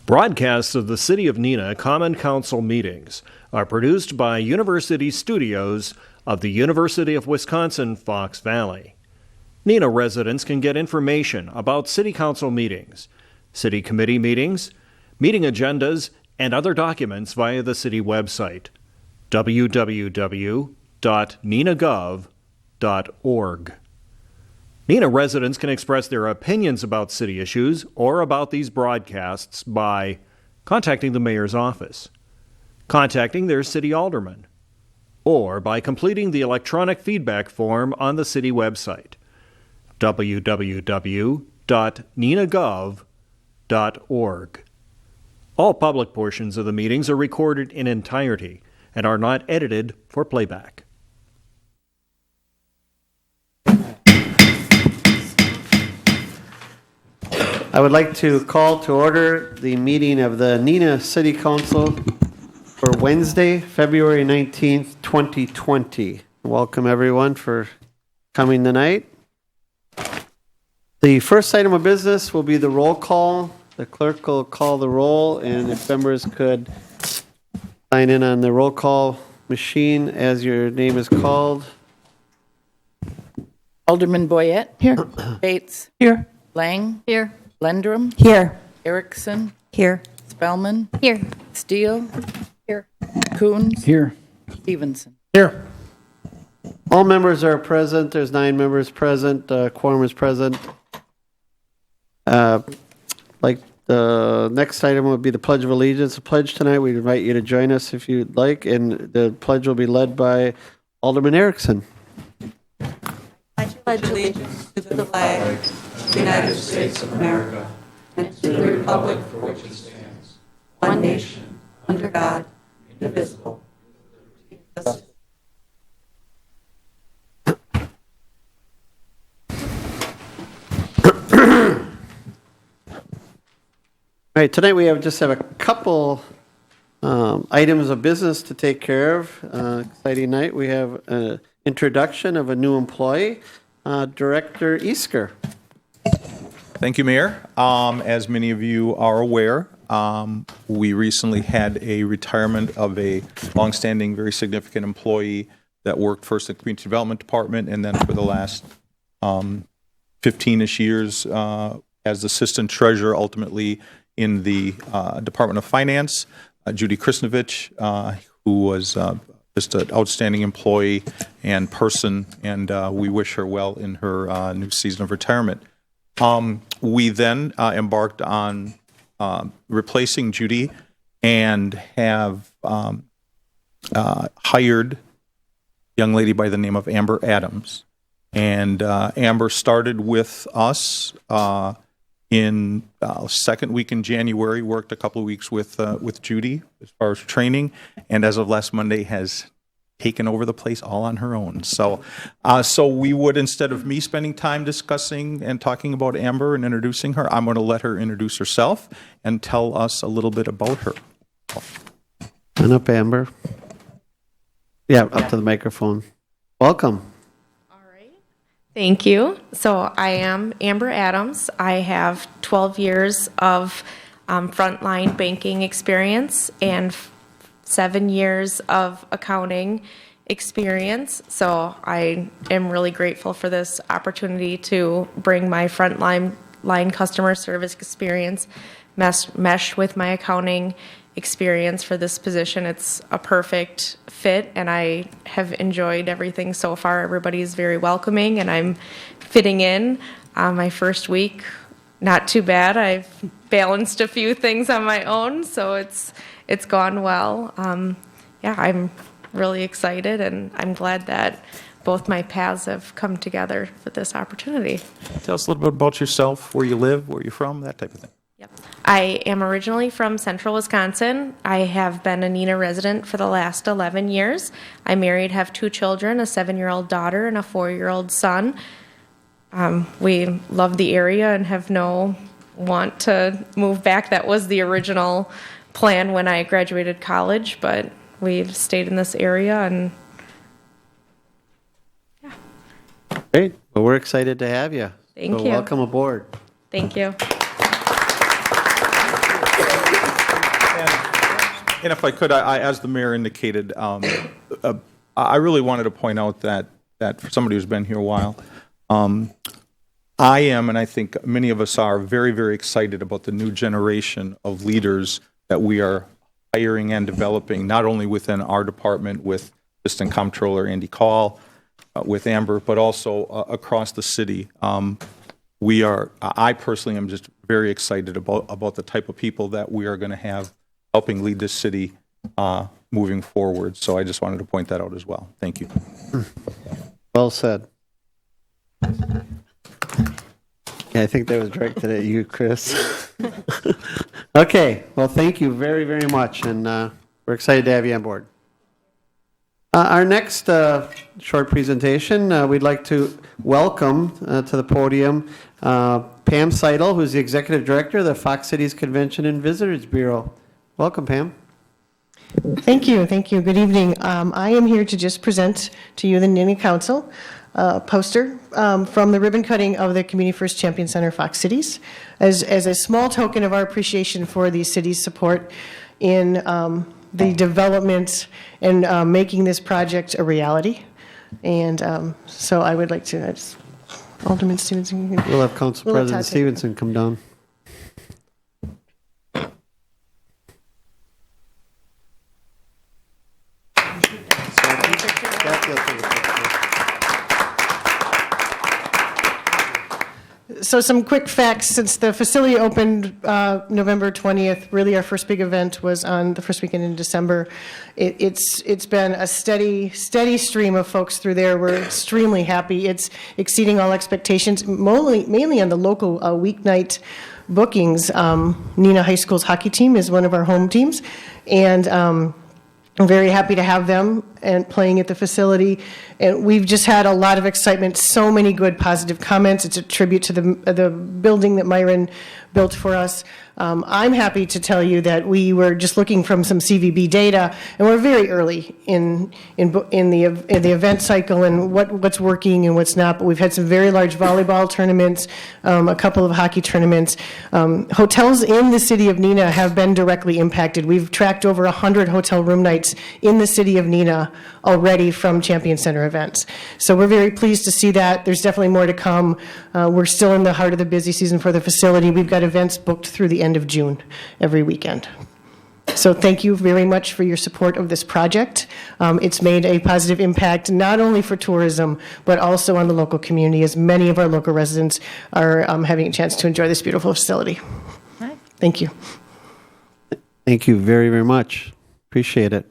Broadcasts of the City of Neenah Common Council meetings are produced by University Studios of the University of Wisconsin-Fox Valley. Neenah residents can get information about City Council meetings, City Committee meetings, meeting agendas, and other documents via the City website, www.neenahgov.org. Neenah residents can express their opinions about city issues or about these broadcasts by contacting the mayor's office, contacting their city alderman, or by completing the electronic feedback form on the city website, www.neenahgov.org. All public portions of the meetings are recorded in entirety and are not edited for playback. I would like to call to order the meeting of the Neenah City Council for Wednesday, February 19th, 2020. Welcome everyone for coming tonight. The first item of business will be the roll call. The clerk will call the roll, and if members could sign in on the roll call machine as your name is called. Alderman Boyette. Here. Bates. Here. Lang. Here. Lendrum. Here. Erickson. Here. Spellman. Here. Steele. Here. Coons. Here. Stevenson. Here. All members are present. There's 9 members present. Quorum is present. Like the next item would be the Pledge of Allegiance. The pledge tonight, we invite you to join us if you'd like, and the pledge will be led by Alderman Erickson. I pledge allegiance to the flag of the United States of America and to the republic for which it stands, one nation, under God, indivisible. All right, tonight we just have a couple items of business to take care of. Exciting night. We have an introduction of a new employee, Director Easker. Thank you, Mayor. As many of you are aware, we recently had a retirement of a longstanding, very significant employee that worked first in the Community Development Department and then for the last 15-ish years as Assistant Treasurer, ultimately in the Department of Finance. Judy Krisnovich, who was just an outstanding employee and person, and we wish her well in her new season of retirement. We then embarked on replacing Judy and have hired a young lady by the name of Amber Adams. And Amber started with us in second week in January, worked a couple of weeks with Judy as far as training, and as of last Monday has taken over the place all on her own. So we would, instead of me spending time discussing and talking about Amber and introducing her, I'm going to let her introduce herself and tell us a little bit about her. And up, Amber. Yeah, up to the microphone. Welcome. Thank you. So I am Amber Adams. I have 12 years of frontline banking experience and 7 years of accounting experience. So I am really grateful for this opportunity to bring my frontline customer service experience mesh with my accounting experience for this position. It's a perfect fit, and I have enjoyed everything so far. Everybody is very welcoming, and I'm fitting in. My first week, not too bad. I've balanced a few things on my own, so it's gone well. I'm really excited, and I'm glad that both my paths have come together for this opportunity. Tell us a little bit about yourself, where you live, where you're from, that type of thing. Yep. I am originally from central Wisconsin. I have been a Neenah resident for the last 11 years. I'm married, have 2 children, a 7-year-old daughter and a 4-year-old son. We love the area and have no want to move back. That was the original plan when I graduated college, but we've stayed in this area, and yeah. Great. Well, we're excited to have you. Thank So you. welcome aboard. Thank you. And if I could, as the mayor indicated, I really wanted to point out that for somebody who's been here a while, I am, and I think many of us are, very, very excited about the new generation of leaders that we are hiring and developing, not only within our department with Assistant Comptroller Andy Call, with Amber, but also across the city. I personally am just very excited about the type of people that we are going to have helping lead this city moving forward. So I just wanted to point that out as well. Thank you. Well said. Yeah, I think that was directed at you, Chris. Okay, well, thank you very, very much, and we're excited to have you on board. Our next short presentation, we'd like to welcome to the podium Pam Seidel, who's the Executive Director of the Fox Cities Convention and Visitors Bureau. Welcome, Pam. Thank you. Good evening. I am here to just present to you the Neenah Council poster from the ribbon cutting of the Community First Champion Center Fox Cities as a small token of our appreciation for the city's support in the development and making this project a reality. And so I would like to, Alderman Stevenson. We'll have Council President Stevenson come down. So some quick facts. Since the facility opened November 20th, really our first big event was on the first weekend in December. It's been a steady stream of folks through there. We're extremely happy. It's exceeding all expectations, mainly on the local weeknight bookings. Neenah High School's hockey team is one of our home teams, and I'm very happy to have them and playing at the facility. And we've just had a lot of excitement, so many good positive comments. It's a tribute to the building that Myron built for us. I'm happy to tell you that we were just looking from some CVB data, and we're very early in the event cycle and what's working and what's not. But we've had some very large volleyball tournaments, a couple of hockey tournaments. Hotels in the city of Neenah have been directly impacted. We've tracked over 100 hotel room nights in the city of Neenah already from Champion Center events. So we're very pleased to see that. There's definitely more to come. We're still in the heart of the busy season for the facility. We've got events booked through the end of June every weekend. So thank you very much for your support of this project. It's made a positive impact not only for tourism, but also on the local community, as many of our local residents are having a chance to enjoy this beautiful facility. Thank you. Thank you very, very much. Appreciate it.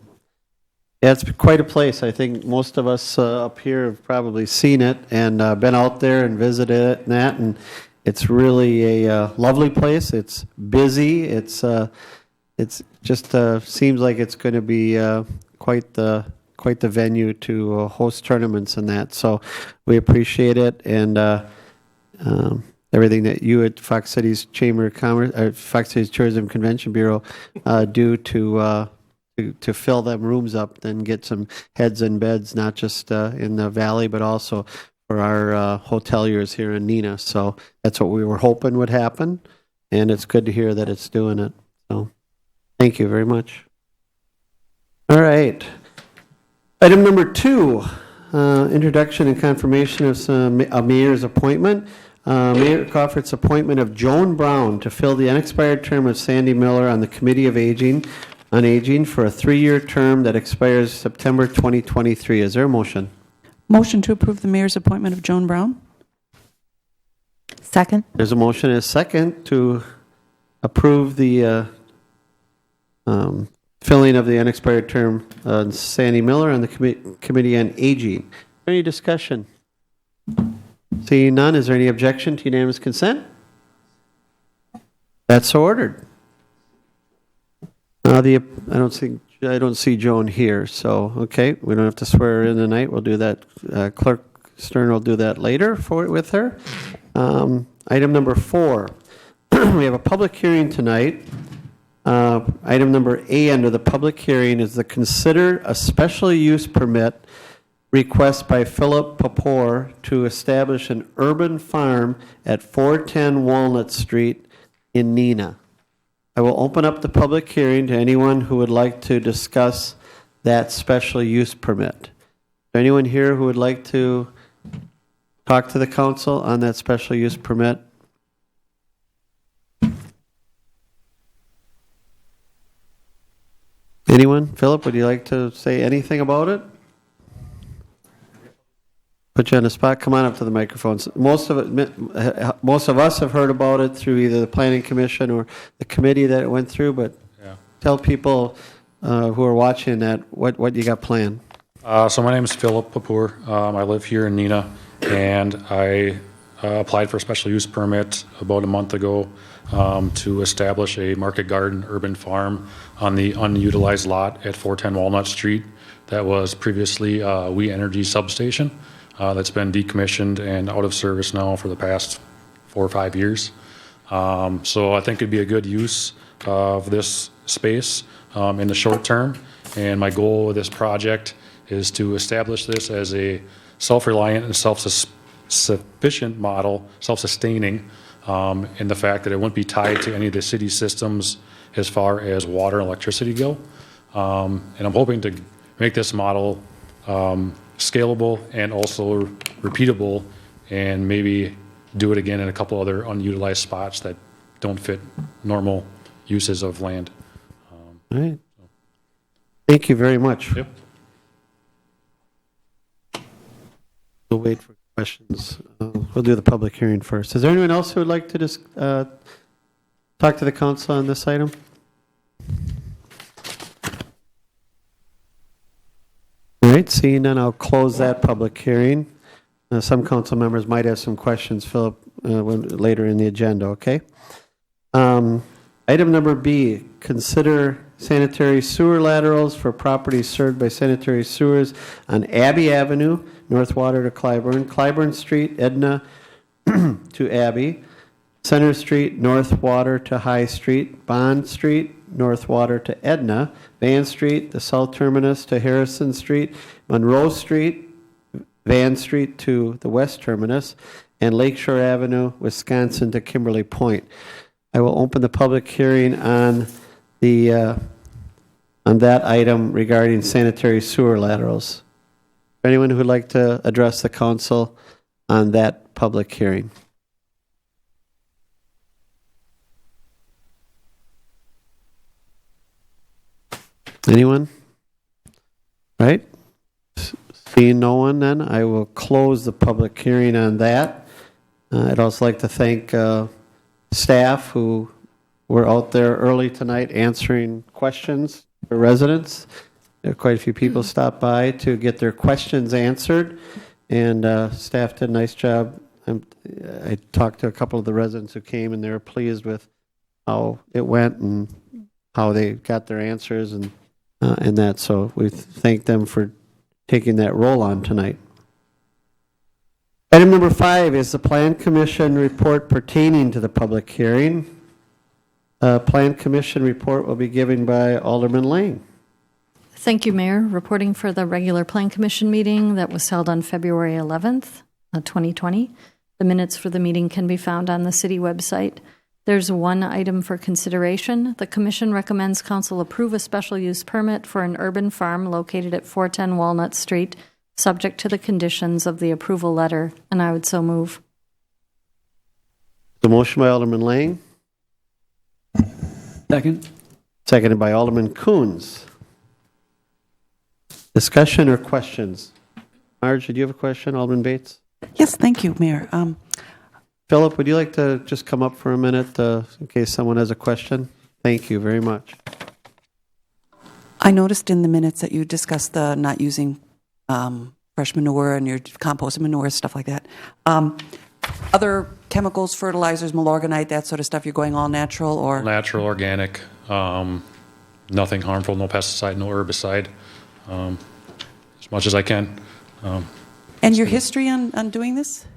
Yeah, it's quite a place. I think most of us up here have probably seen it and been out there and visited it and that, and it's really a lovely place. It's busy. It's just seems like it's going to be quite the venue to host tournaments and that. So we appreciate it, and everything that you at Fox Cities Chamber of Commerce, or Fox Cities Tourism Convention Bureau do to fill them rooms up and get some heads and beds, not just in the valley, but also for our hoteliers here in Neenah. So that's what we were hoping would happen, and it's good to hear that it's doing it. So thank you very much. All right. Item number 2, introduction and confirmation of a mayor's appointment. Mayor Crawford's appointment of Joan Brown to fill the unexpired term of Sandy Miller on the Committee of Aging for a 3-year term that expires September 2023. Is there a motion? Motion to approve the mayor's appointment of Joan Brown. Second. There's a motion and a second to approve the filling of the unexpired term on Sandy Miller on the Committee on Aging. Any discussion? Seeing none, is there any objection to unanimous consent? That's so ordered. I don't see Joan here, so okay, we don't have to swear her in tonight. We'll do that. Clerk Stern will do that later with her. Item number 4, we have a public hearing tonight. Item number A under the public hearing is the consider a special use permit request by Philip Papour to establish an urban farm at 410 Walnut Street in Neenah. I will open up the public hearing to anyone who would like to discuss that special use permit. Is there anyone here who would like to talk to the council on that special use permit? Anyone? Philip, would you like to say anything about it? Put you on the spot. Come on up to the microphones. Most of us have heard about it through either the planning commission or the committee that it went through. But tell people who are watching that what you got planned. So my name is Philip Papour. I live here in Neenah, and I applied for a special use permit about a month ago to establish a market garden urban farm on the unutilized lot at 410 Walnut Street. That was previously a We Energy substation. That's been decommissioned and out of service now for the past 4 or 5 years. So I think it'd be a good use of this space in the short term. And my goal with this project is to establish this as a self-reliant and self-sufficient model, self-sustaining, in the fact that it wouldn't be tied to any of the city systems as far as water and electricity go. And I'm hoping to make this model scalable and also repeatable, and maybe do it again in a couple other unutilized spots that don't fit normal uses of land. All right. Thank you very much. Yep. We'll wait for questions. We'll do the public hearing first. Is there anyone else who would like to just talk to the council on this item? All right, seeing none, I'll close that public hearing. Some council members might have some questions, Philip, later in the agenda, okay? Item number B, consider sanitary sewer laterals for properties served by sanitary sewers on Abbey Avenue, North Water to Clybourne, Clybourne Street, Edna to Abbey, Center Street, North Water to High Street, Bond Street, North Water to Edna, Van Street, the South Terminus to Harrison Street, Monroe Street, Van Street to the West Terminus, and Lakeshore Avenue, Wisconsin to Kimberly Point. I will open the public hearing on the on that item regarding sanitary sewer laterals. Anyone who would like to address the council on that public hearing? Anyone? Right? Seeing no one, then I will close the public hearing on that. I'd also like to thank staff who were out there early tonight answering questions for residents. There were quite a few people stopped by to get their questions answered, and staff did a nice job. I talked to a couple of the residents who came, and they were pleased with how it went and how they got their answers and that. So we thank them for taking that role on tonight. Item number 5 is the Plan Commission report pertaining to the public hearing. Plan Commission report will be given by Alderman Lang. Thank you, Mayor. Reporting for the regular Plan Commission meeting that was held on February 11th, 2020. The minutes for the meeting can be found on the city website. There's one item for consideration. The Commission recommends Council approve a special use permit for an urban farm located at 410 Walnut Street, subject to the conditions of the approval letter, and I would so move. The motion by Alderman Lang. Second. Seconded by Alderman Coons. Discussion or questions? Marge, did you have a question? Alderman Bates? Yes, thank you, Mayor. Philip, would you like to just come up for a minute in case someone has a question? Thank you very much. I noticed in the minutes that you discussed the not using fresh manure and your compost manure, stuff like that. Other chemicals, fertilizers, malorganite, that sort of stuff, you're going all natural or? Natural, organic, nothing harmful, no pesticide, no herbicide, as much as I can. And your history on doing this?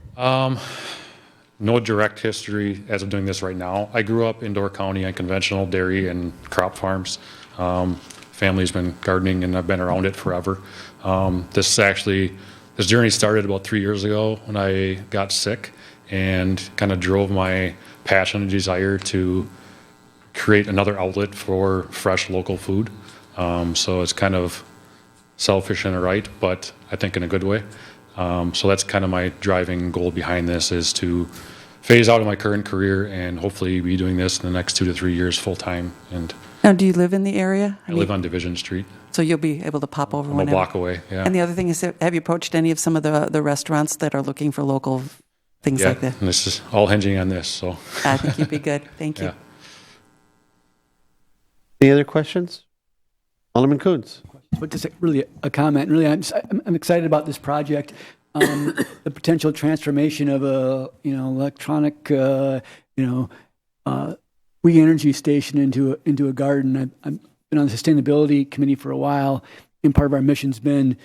No direct history as of doing this right now. I grew up in Door County on conventional dairy and crop farms. Family's been gardening and I've been around it forever. This journey started about 3 years ago when I got sick and kind of drove my passion and desire to create another outlet for fresh local food. So it's kind of selfish and right, but I think in a good way. So that's kind of my driving goal behind this, is to phase out of my current career and hopefully be doing this in the next 2 to 3 years full time. And Now, do you live in the area? I live on Division Street. So you'll be able to pop over I'm whenever. a block away, yeah. And the other thing is, have you approached any of some of the restaurants that are looking for local things Yeah, like that? and this is all hinging on this, so. I think you'd be good. Thank you. Yeah. Any other questions? Alderman Coons. But just really a comment. Really, I'm excited about this project. The potential transformation of a electronic we energy station into a garden. I've been on the sustainability committee for a while, and part of our mission's been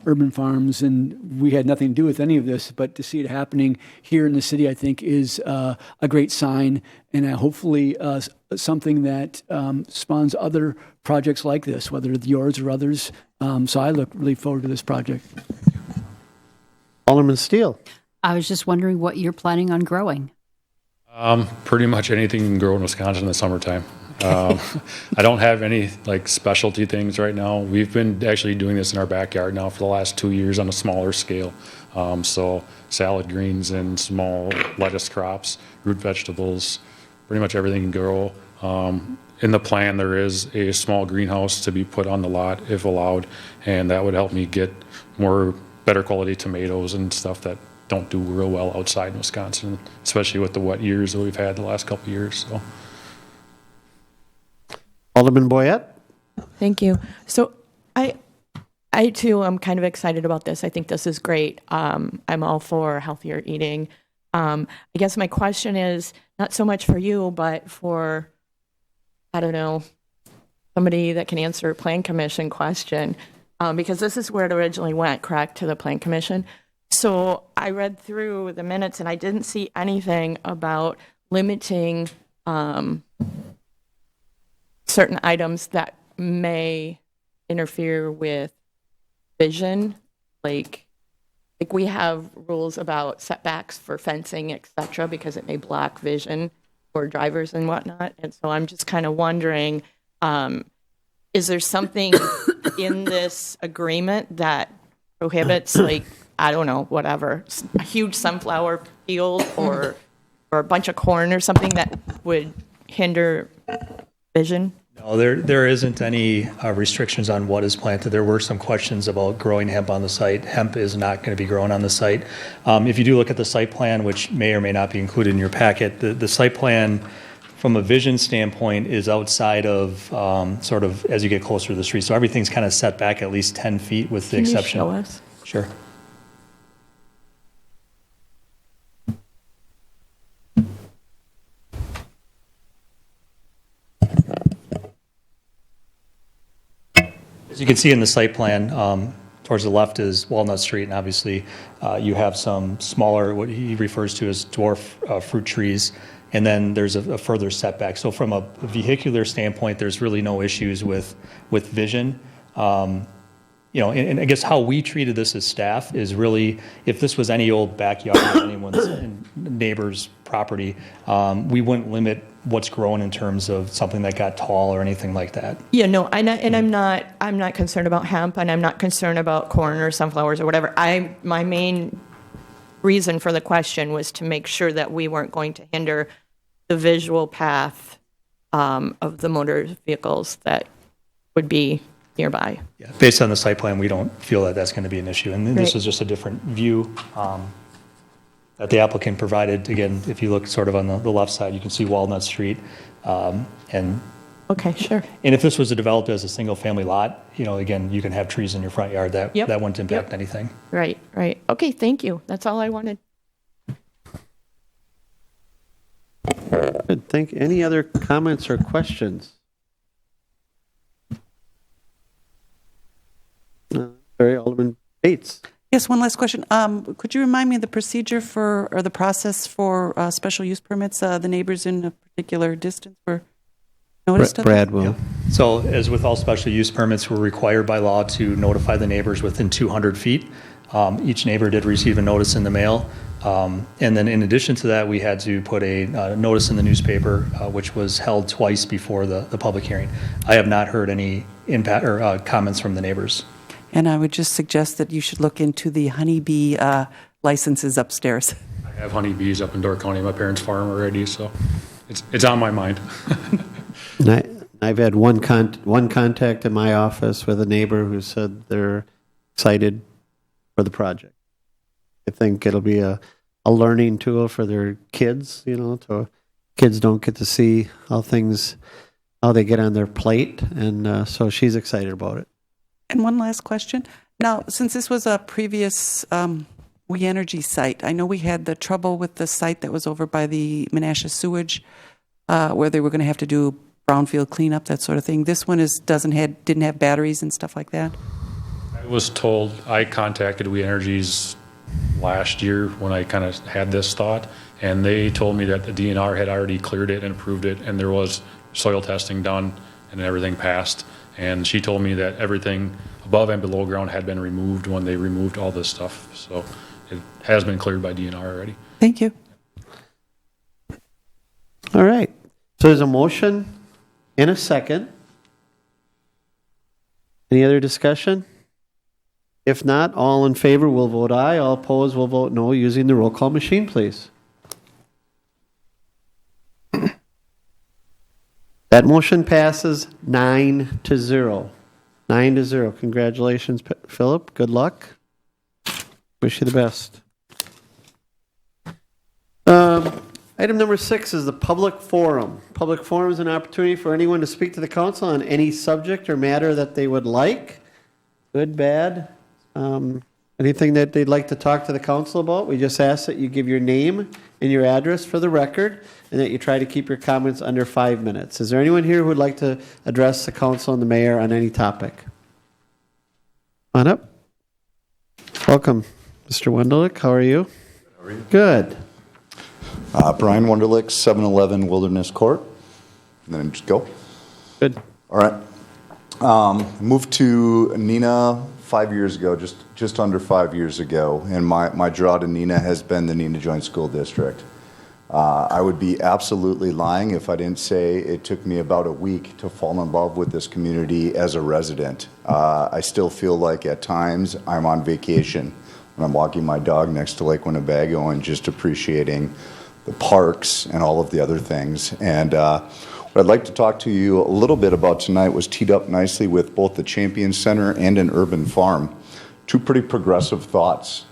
urban farms, and we had nothing to do with any of this. But to see it happening here in the city, I think, is a great sign, and hopefully something that spawns other projects like this, whether it's yours or others. So I look really forward to this project. Alderman Steele. I was just wondering what you're planning on growing. Pretty much anything you can grow in Wisconsin in the summertime. I don't have any like specialty things right now. We've been actually doing this in our backyard now for the last 2 years on a smaller scale. So salad greens and small lettuce crops, root vegetables, pretty much everything can grow. In the plan, there is a small greenhouse to be put on the lot if allowed, and that would help me get better quality tomatoes and stuff that don't do real well outside in Wisconsin, especially with the wet years that we've had the last couple of years. So. Alderman Boyette. Thank you. So I too am kind of excited about this. I think this is great. I'm all for healthier eating. I guess my question is not so much for you, but for, I don't know, somebody that can answer a Plan Commission question, because this is where it originally went, correct, to the Plan Commission. So I read through the minutes and I didn't see anything about limiting certain items that may interfere with vision, like we have rules about setbacks for fencing, et cetera, because it may block vision for drivers and whatnot. And so I'm just kind of wondering, is there something in this agreement that prohibits, like, I don't know, whatever, a huge sunflower field or a bunch of corn or something that would hinder vision? No, there isn't any restrictions on what is planted. There were some questions about growing hemp on the site. Hemp is not going to be grown on the site. If you do look at the site plan, which may or may not be included in your packet, the site plan from a vision standpoint is outside of sort of as you get closer to the street. So everything's kind of set back at least 10 feet with the exception. Can you show us? Sure. As you can see in the site plan, towards the left is Walnut Street, and obviously you have some smaller, what he refers to as dwarf fruit trees, and then there's a further setback. So from a vehicular standpoint, there's really no issues with vision. And I guess how we treated this as staff is really, if this was any old backyard of anyone's neighbor's property, we wouldn't limit what's grown in terms of something that got tall or anything like that. Yeah, no, I'm not concerned about hemp, and I'm not concerned about corn or sunflowers or whatever. My main reason for the question was to make sure that we weren't going to hinder the visual path of the motor vehicles that would be nearby. Yeah, based on the site plan, we don't feel that that's going to be an issue. And this Right. is just a different view that the applicant provided. Again, if you look sort of on the left side, you can see Walnut Street. And Okay, sure. And if this was developed as a single-family lot, again, you can have trees in your front yard. That wouldn't impact anything. Right. Okay, thank you. That's all I wanted. Good. Thank you. Any other comments or questions? Sorry, Alderman Bates. Yes, one last question. Could you remind me of the procedure or the process for special use permits? The neighbors in a particular distance were noticed? Brad will. Yeah. So as with all special use permits, we're required by law to notify the neighbors within 200 feet. Each neighbor did receive a notice in the mail. And then in addition to that, we had to put a notice in the newspaper, which was held twice before the public hearing. I have not heard any impact or comments from the neighbors. And I would just suggest that you should look into the honeybee licenses upstairs. I have honeybees up in Door County, my parents' farm already, so it's on my mind. I've had one contact in my office with a neighbor who said they're excited for the project. I think it'll be a learning tool for their kids, so kids don't get to see how they get on their plate, and so she's excited about it. And one last question. Now, since this was a previous We Energy site, I know we had the trouble with the site that was over by the Menasha sewage, where they were going to have to do brownfield cleanup, that sort of thing. This one didn't have batteries and stuff like that. I was told, I contacted We Energies last year when I kind of had this thought, and they told me that the DNR had already cleared it and approved it, and there was soil testing done and everything passed. And she told me that everything above and below ground had been removed when they removed all this stuff. So it has been cleared by DNR already. Thank you. All right. So there's a motion and a second. Any other discussion? If not, all in favor will vote aye. All opposed will vote no, using the roll call machine, please. That motion passes 9-0. 9-0. Congratulations, Philip. Good luck. Wish you the best. Item number 6 is the public forum. Public forum is an opportunity for anyone to speak to the council on any subject or matter that they would like. Good, bad. Anything that they'd like to talk to the council about. We just ask that you give your name and your address for the record, and that you try to keep your comments under 5 minutes. Is there anyone here who would like to address the council and the mayor on any topic? Come on up. Welcome, Mr. Wendelick. How are you? How are you? Good. Brian Wunderlich, 711 Wilderness Court. And then just go. Good. All right. Moved to Neenah 5 years ago, just under 5 years ago, and my draw to Neenah has been the Neenah Joint School District. I would be absolutely lying if I didn't say it took me about a week to fall in love with this community as a resident. I still feel like at times I'm on vacation when I'm walking my dog next to Lake Winnebago and just appreciating the parks and all of the other things. And what I'd like to talk to you a little bit about tonight was teed up nicely with both the Champion Center and an urban farm. Two pretty progressive thoughts.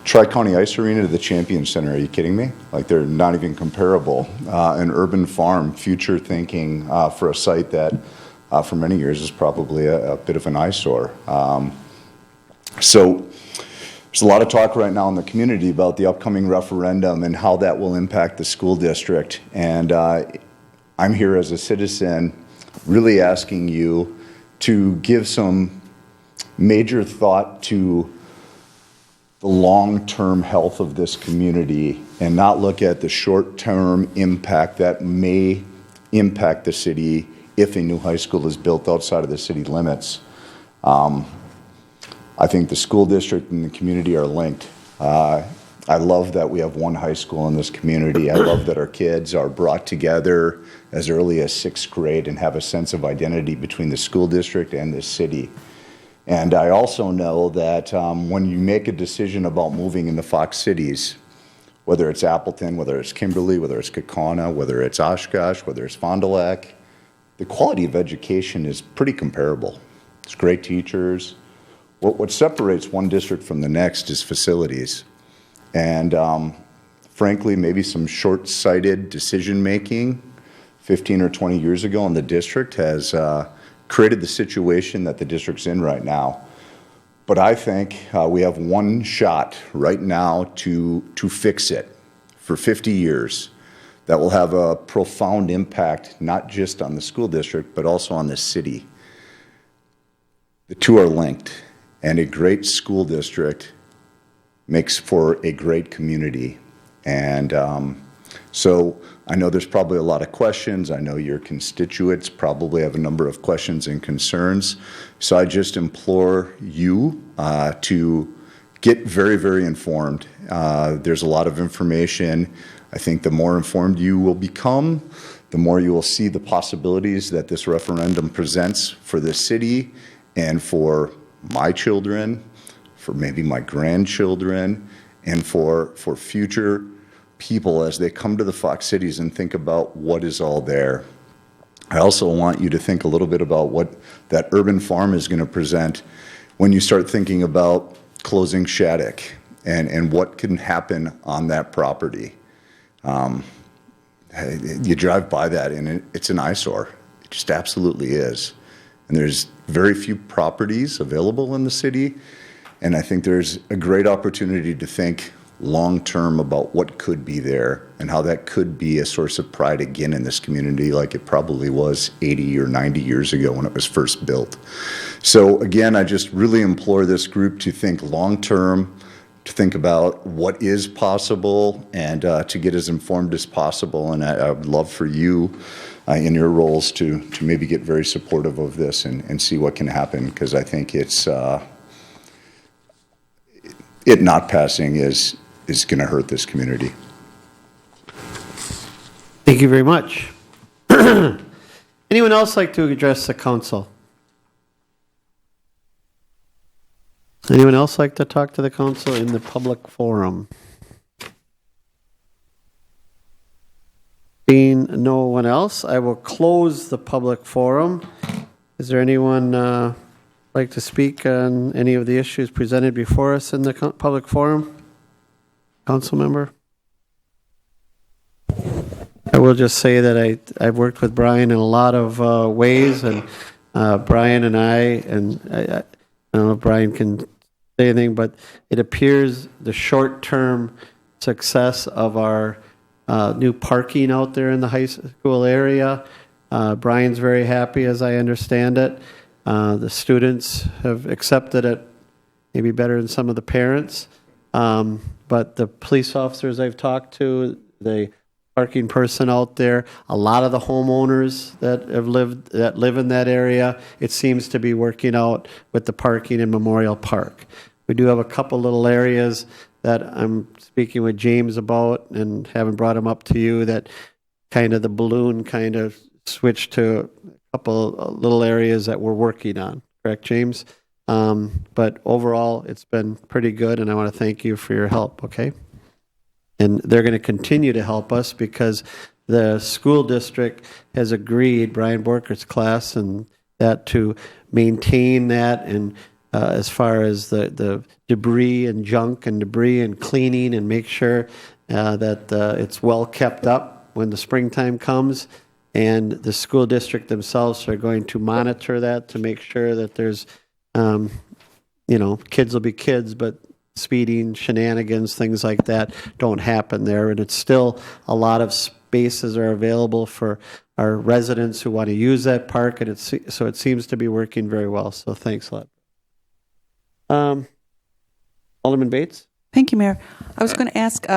Tri-County Ice Arena to the Champion Center, are you kidding me? Like, they're not even comparable. An urban farm, future thinking for a site that for many years is probably a bit of an eyesore. So there's a lot of talk right now in the community about the upcoming referendum and how that will impact the school district. And I'm here as a citizen really asking you to give some major thought to the long-term health of this community and not look at the short-term impact that may impact the city if a new high school is built outside of the city limits. I think the school district and the community are linked. I love that we have one high school in this community. I love that our kids are brought together as early as 6th grade and have a sense of identity between the school district and the city. And I also know that when you make a decision about moving into Fox cities, whether it's Appleton, whether it's Kimberly, whether it's Kaukauna, whether it's Oshkosh, whether it's Fond du Lac, the quality of education is pretty comparable. It's great teachers. What separates one district from the next is facilities. And frankly, maybe some short-sighted decision-making 15 or 20 years ago in the district has created the situation that the district's in right now. But I think we have one shot right now to fix it for 50 years that will have a profound impact, not just on the school district, but also on the city. The two are linked, and a great school district makes for a great community. And so I know there's probably a lot of questions. I know your constituents probably have a number of questions and concerns. So I just implore you to get very, very informed. There's a lot of information. I think the more informed you will become, the more you will see the possibilities that this referendum presents for the city and for my children, for maybe my grandchildren, and for future people as they come to the Fox Cities and think about what is all there. I also want you to think a little bit about what that urban farm is going to present when you start thinking about closing Shattuck and what can happen on that property. You drive by that and it's an eyesore. It just absolutely is. And there's very few properties available in the city. And I think there's a great opportunity to think long-term about what could be there and how that could be a source of pride again in this community like it probably was 80 or 90 years ago when it was first built. So again, I just really implore this group to think long-term, to think about what is possible and to get as informed as possible. And I would love for you in your roles to maybe get very supportive of this and see what can happen, because I think it's it not passing is going to hurt this community. Thank you very much. Anyone else like to address the council? Anyone else like to talk to the council in the public forum? Being no one else, I will close the public forum. Is there anyone like to speak on any of the issues presented before us in the public forum? Council member? I will just say that I've worked with Brian in a lot of ways, and Brian and I don't know if Brian can say anything, but it appears the short-term success of our new parking out there in the high school area. Brian's very happy, as I understand it. The students have accepted it maybe better than some of the parents. But the police officers I've talked to, the parking person out there, a lot of the homeowners that live in that area, it seems to be working out with the parking in Memorial Park. We do have a couple little areas that I'm speaking with James about and haven't brought them up to you, that kind of the balloon kind of switched to a couple little areas that we're working on. Correct, James? But overall, it's been pretty good, and I want to thank you for your help, okay? And they're going to continue to help us because the school district has agreed, Brian Borkert's class, and that to maintain that, and as far as the debris and junk and debris and cleaning, and make sure that it's well kept up when the springtime comes. And the school district themselves are going to monitor that to make sure that there's kids will be kids, but speeding, shenanigans, things like that don't happen there. And it's still a lot of spaces are available for our residents who want to use that park, and so it seems to be working very well. So thanks a lot. Alderman Bates? Thank you, Mayor. I was going to ask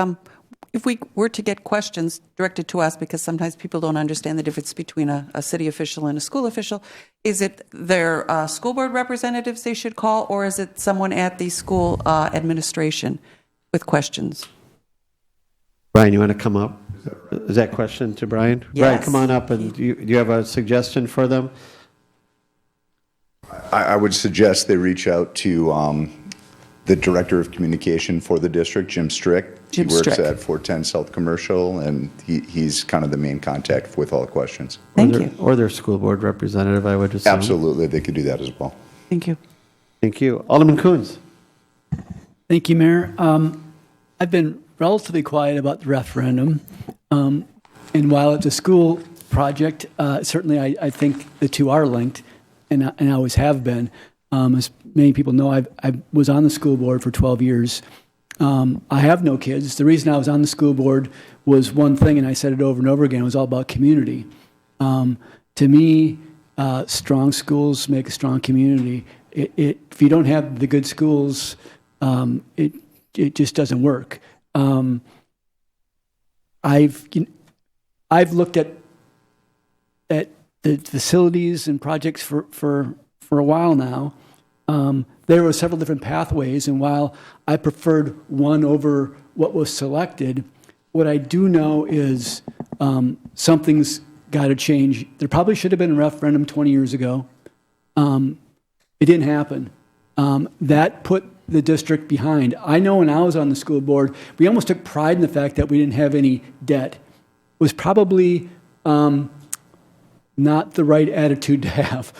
if we were to get questions directed to us, because sometimes people don't understand the difference between a city official and a school official, is it their school board representatives they should call, or is it someone at the school administration with questions? Brian, you want to come up? Is that question to Brian? Yes. Brian, come on up. And do you have a suggestion for them? I would suggest they reach out to the Director of Communication for the district, Jim Strick. He works at 410 South Commercial, and he's kind of the main contact with all the questions. Thank you. Or their school board representative, I would assume. Absolutely, they could do that as well. Thank you. Thank you. Alderman Coons. Thank you, Mayor. I've been relatively quiet about the referendum. And while it's a school project, certainly I think the two are linked, and I always have been. As many people know, I was on the school board for 12 years. I have no kids. The reason I was on the school board was one thing, and I said it over and over again, it was all about community. To me, strong schools make a strong community. If you don't have the good schools, it just doesn't work. I've looked at the facilities and projects for a while now. there were several different pathways, and while I preferred one over what was selected, what I do know is something's got to change. There probably should have been a referendum 20 years ago. It didn't happen. That put the district behind. I know when I was on the school board, we almost took pride in the fact that we didn't have any debt. It was probably not the right attitude to have.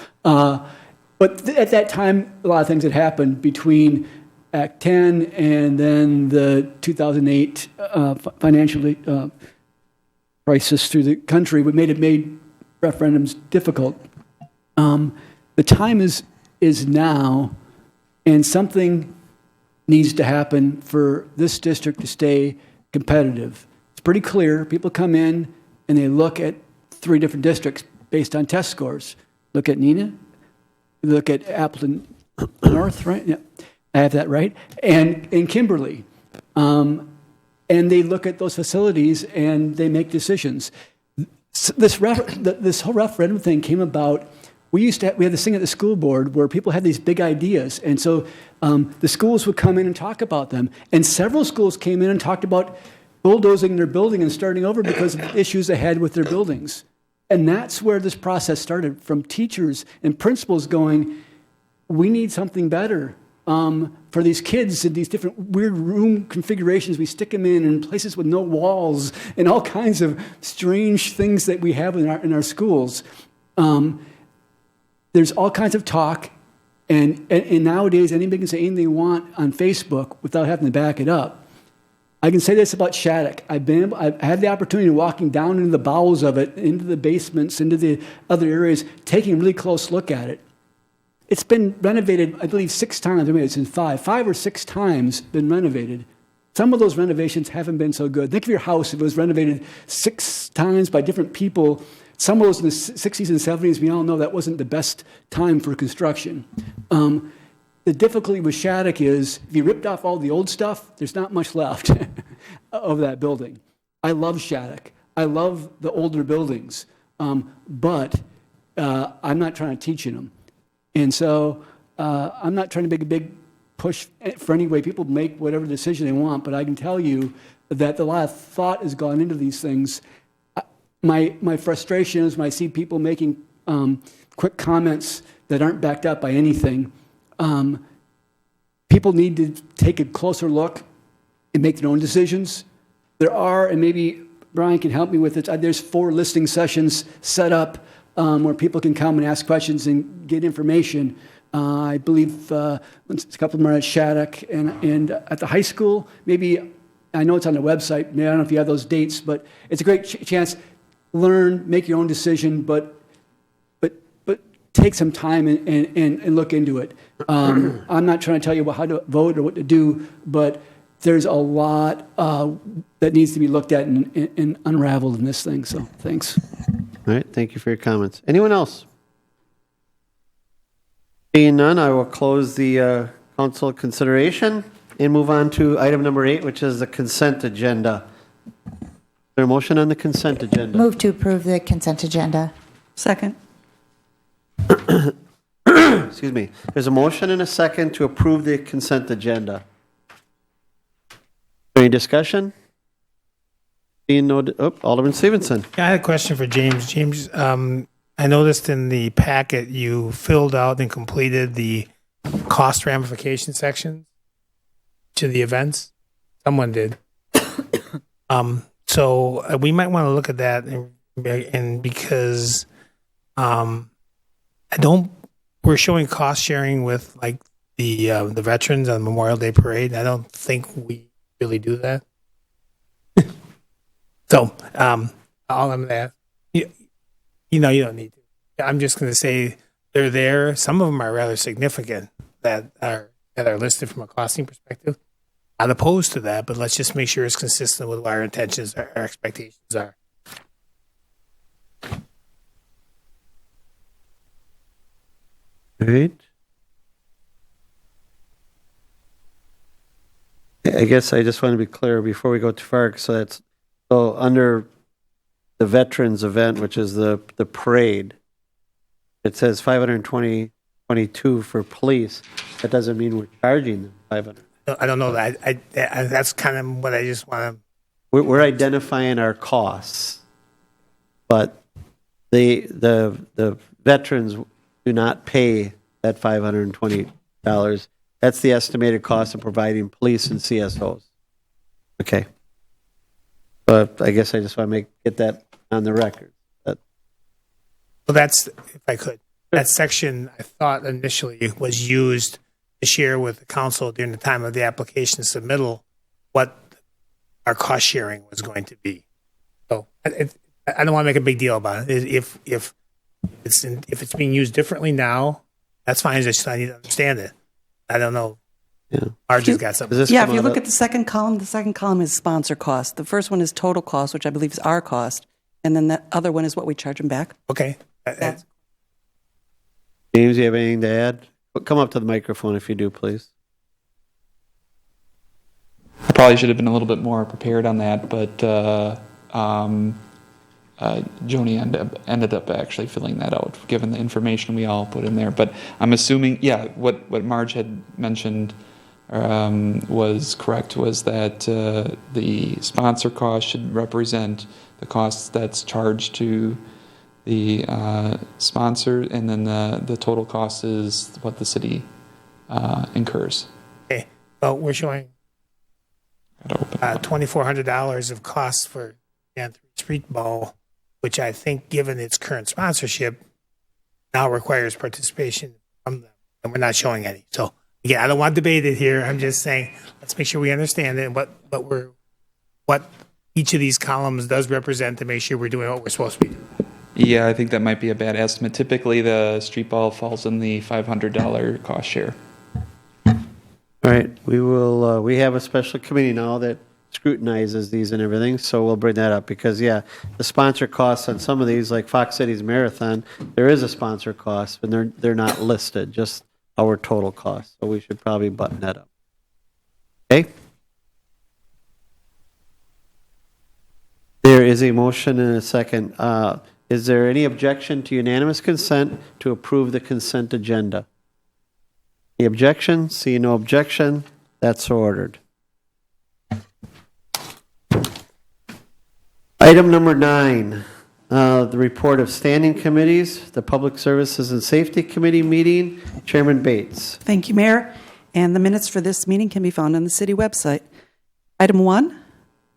But at that time, a lot of things had happened between Act 10 and then the 2008 financial crisis through the country, what made referendums difficult. The time is now, and something needs to happen for this district to stay competitive. It's pretty clear. People come in and they look at 3 different districts based on test scores. Look at Neenah, look at Appleton North, right? Yeah, I have that right. And Kimberly. And they look at those facilities and they make decisions. This whole referendum thing came about. We had this thing at the school board where people had these big ideas, and so the schools would come in and talk about them. And several schools came in and talked about bulldozing their building and starting over because of issues they had with their buildings. And that's where this process started, from teachers and principals going, we need something better for these kids in these different weird room configurations. We stick them in places with no walls and all kinds of strange things that we have in our schools. There's all kinds of talk, and nowadays anybody can say anything they want on Facebook without having to back it up. I can say this about Shattuck. I've had the opportunity of walking down into the bowels of it, into the basements, into the other areas, taking a really close look at it. It's been renovated, I believe, 6 times. Maybe it's in 5 or 6 times been renovated. Some of those renovations haven't been so good. Think of your house. If it was renovated 6 times by different people, some of those in the 60s and 70s, we all know that wasn't the best time for construction. The difficulty with Shattuck is if you ripped off all the old stuff, there's not much left of that building. I love Shattuck. I love the older buildings, but I'm not trying to teach in them. And so I'm not trying to make a big push for any way. People make whatever decision they want, but I can tell you that a lot of thought has gone into these things. My frustration is when I see people making quick comments that aren't backed up by anything. People need to take a closer look and make their own decisions. There are, and maybe Brian can help me with it, there's 4 listening sessions set up where people can come and ask questions and get information. I believe a couple of them are at Shattuck and at the high school. Maybe, I know it's on the website, maybe I don't know if you have those dates, but it's a great chance. Learn, make your own decision, but take some time and look into it. I'm not trying to tell you how to vote or what to do, but there's a lot that needs to be looked at and unraveled in this thing. So thanks. All right, thank you for your comments. Anyone else? Seeing none, I will close the council consideration and move on to item number 8, which is the consent agenda. Is there a motion on the consent agenda? Move to approve the consent agenda. Second. Excuse me. There's a motion and a second to approve the consent agenda. Any discussion? Seeing no, Alderman Stevenson. Yeah, I had a question for James. James, I noticed in the packet you filled out and completed the cost ramification sections to the events. Someone did. So we might want to look at that, and because we're showing cost sharing with like the veterans on Memorial Day Parade. I don't think we really do that. So all I'm going to ask, you don't need to. I'm just going to say they're there. Some of them are rather significant that are listed from a costing perspective. Not opposed to that, but let's just make sure it's consistent with what our intentions, our expectations are. Right. I guess I just want to be clear before we go too far. So under the veterans event, which is the parade, it says $520 22 for police. That doesn't mean we're charging them 500. I don't know that. That's kind of what I just want to. We're identifying our costs, but the veterans do not pay that $520. That's the estimated cost of providing police and CSOs. Okay. But I guess I just want to get that on the record. Well, that's, if I could, that section I thought initially was used to share with the council during the time of the application submittal what our cost sharing was going to be. So I don't want to make a big deal about it. If it's being used differently now, that's fine. I need to understand it. I don't know. Yeah. Marge has got something. Yeah, if you look at the second column is sponsor cost. The first one is total cost, which I believe is our cost. And then the other one is what we charge them back. Okay. James, you have anything to add? Come up to the microphone if you do, please. I probably should have been a little bit more prepared on that, but Joni ended up actually filling that out, given the information we all put in there. But I'm assuming, yeah, what Marge had mentioned was correct, was that the sponsor cost should represent the costs that's charged to the sponsor, and then the total cost is what the city incurs. Okay. Well, we're showing $2,400 of costs for Anthony Street Ball, which I think, given its current sponsorship, now requires participation from them, and we're not showing any. So again, I don't want to debate it here. I'm just saying, let's make sure we understand it, and what each of these columns does represent to make sure we're doing what we're supposed to be doing. Yeah, I think that might be a bad estimate. Typically, the street ball falls in the $500 cost share. All right, we will. We have a special committee now that scrutinizes these and everything, so we'll bring that up because, yeah, the sponsor costs on some of these, like Fox Cities Marathon, there is a sponsor cost, and they're not listed, just our total cost. So we should probably button that up. Okay. There is a motion and a second. Is there any objection to unanimous consent to approve the consent agenda? Any objection? See no objection. That's so ordered. Item number 9, the report of standing committees, the Public Services and Safety Committee meeting. Chairman Bates. Thank you, Mayor. And the minutes for this meeting can be found on the city website. Item 1,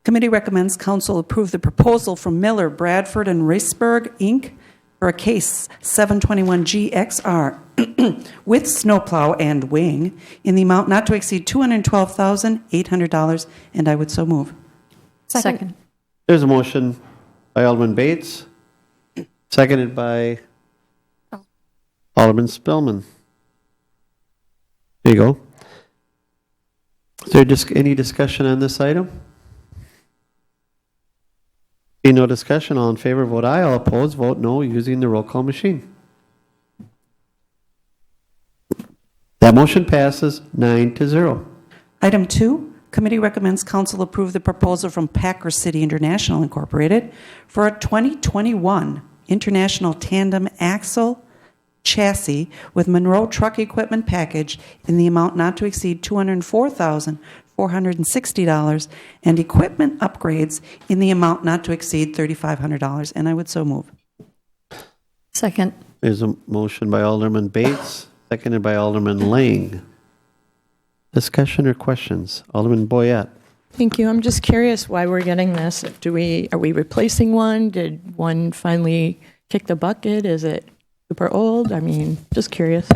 committee recommends council approve the proposal from Miller, Bradford, and Reisberg, Inc. for a case 721 GXR with snowplow and wing in the amount not to exceed $212,800, and I would so move. Second. There's a motion by Alderman Bates, seconded by Alderman Spillman. There you go. Is there any discussion on this item? See no discussion. All in favor, vote aye. All opposed, vote no using the roll call machine. That motion passes 9-0. Item 2, committee recommends council approve the proposal from Packer City International Incorporated for a 2021 International Tandem Axle Chassis with Monroe Truck Equipment Package in the amount not to exceed $204,460 and equipment upgrades in the amount not to exceed $3,500, and I would so move. Second. There's a motion by Alderman Bates, seconded by Alderman Lang. Discussion or questions? Alderman Boyette. Thank you. I'm just curious why we're getting this. Are we replacing one? Did one finally kick the bucket? Is it super old? I mean, just curious.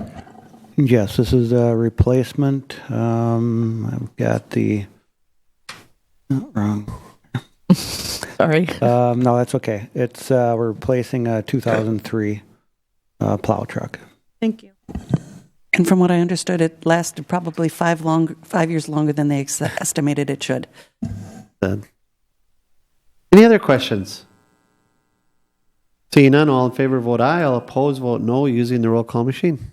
Yes, this is a replacement. I've got the wrong. Sorry. No, that's okay. It's we're replacing a 2003 plow truck. Thank you. And from what I understood, it lasted probably 5 years longer than they estimated it should. Any other questions? Seeing none, all in favor vote aye. All opposed vote no using the roll call machine.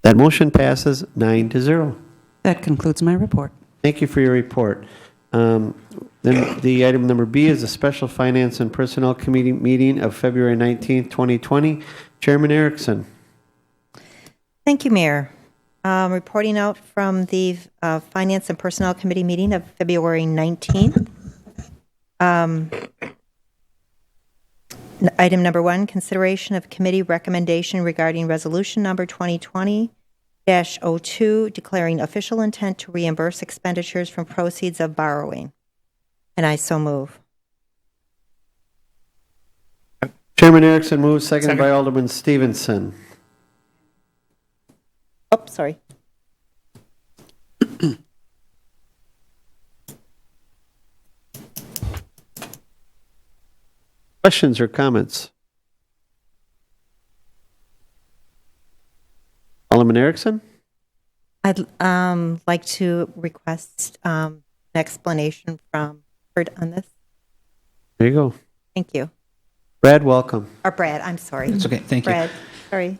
That motion passes 9-0. That concludes my report. Thank you for your report. The Then the item number B is the Special Finance and Personnel Committee meeting of February 19th, 2020. Chairman Erickson. Thank you, Mayor. Reporting out from the Finance and Personnel Committee meeting of February 19th. Item number 1, consideration of committee recommendation regarding resolution number 2020-02, declaring official intent to reimburse expenditures from proceeds of borrowing. And I so move. Chairman Erickson moves, seconded by Alderman Stevenson. Oh, sorry. Questions or comments? Alderman Erickson? I'd like to request an explanation from Bert on this. There you go. Thank you. Brad, welcome. Or Brad, I'm sorry. It's okay. Thank you. Brad, sorry.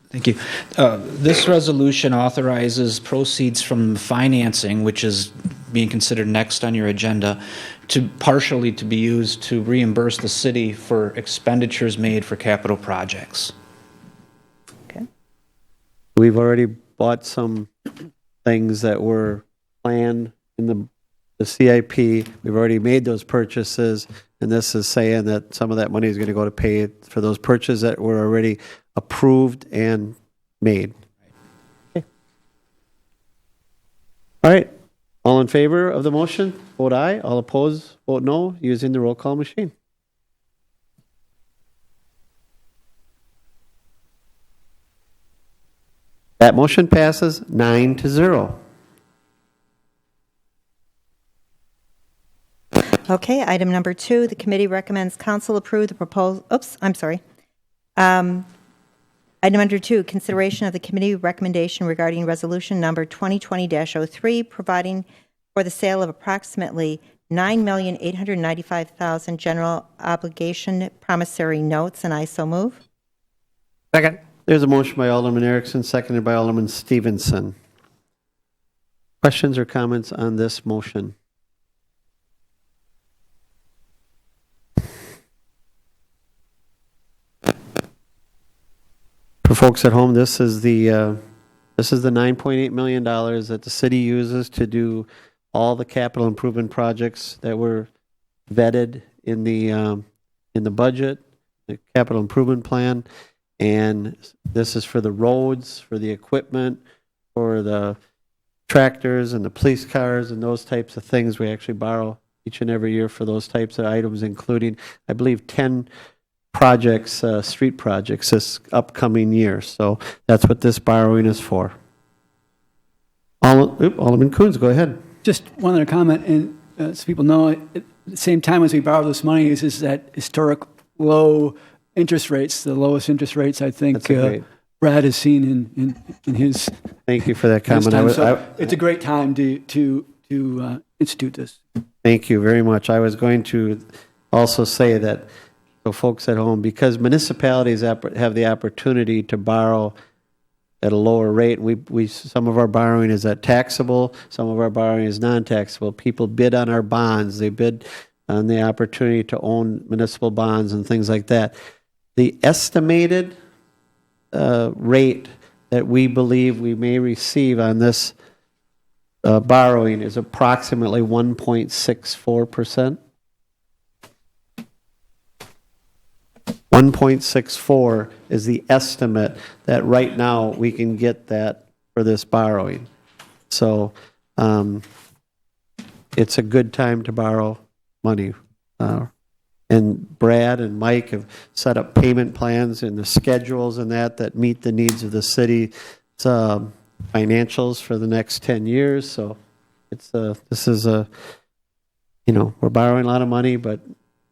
Thank you. This resolution authorizes proceeds from financing, which is being considered next on your agenda, to partially to be used to reimburse the city for expenditures made for capital projects. Okay. We've already bought some things that were planned in the CIP. We've already made those purchases, and this is saying that some of that money is going to go to pay for those purchases that were already approved and made. Okay. All right. All in favor of the motion, vote aye. All opposed, vote no, using the roll call machine. That motion passes 9-0. Okay, item number 2, the committee recommends council approve the proposal, Item number 2, consideration of the committee recommendation regarding resolution number 2020-03, providing for the sale of approximately $9,895,000 general obligation promissory notes, and I so move. Second. There's a motion by Alderman Erickson, seconded by Alderman Stevenson. Questions or comments on this motion? For folks at home, this is the $9.8 million that the city uses to do all the capital improvement projects that were vetted in the budget, the capital improvement plan, and this is for the roads, for the equipment, for the tractors and the police cars and those types of things. We actually borrow each and every year for those types of items, including, I believe, 10 projects, street projects this upcoming year. So that's what this borrowing is for. Alderman Coons, go ahead. Just one other comment, and so people know, at the same time as we borrow this money, is that historic low interest rates, the lowest interest rates I think Brad has seen in his. Thank you for that comment. It's a great time to institute this. Thank you very much. I was going to also say that, so folks at home, because municipalities have the opportunity to borrow at a lower rate. We some of our borrowing is taxable, some of our borrowing is non-taxable. People bid on our bonds. They bid on the opportunity to own municipal bonds and things like that. The estimated rate that we believe we may receive on this borrowing is approximately 1.64%. 1.64 is the estimate that right now we can get that for this borrowing. So it's a good time to borrow money. And Brad and Mike have set up payment plans and the schedules and that meet the needs of the city's financials for the next 10 years. So we're borrowing a lot of money, but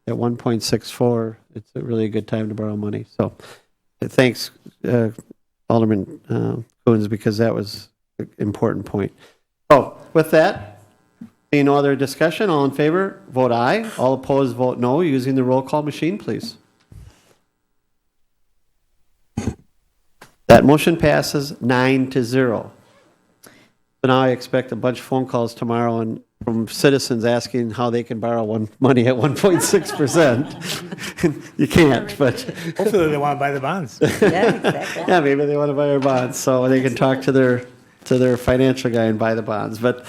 at 1.64, it's a really good time to borrow money. So thanks, Alderman Coons, because that was an important point. So with that, seeing no other discussion, all in favor, vote aye. All opposed, vote no, using the roll call machine, please. That motion passes 9-0. So now I expect a bunch of phone calls tomorrow, and from citizens asking how they can borrow money at 1.6%. You can't, but. Hopefully they want to buy the bonds. Yeah, exactly. Yeah, maybe they want to buy our bonds, so they can talk to their financial guy and buy the bonds. But,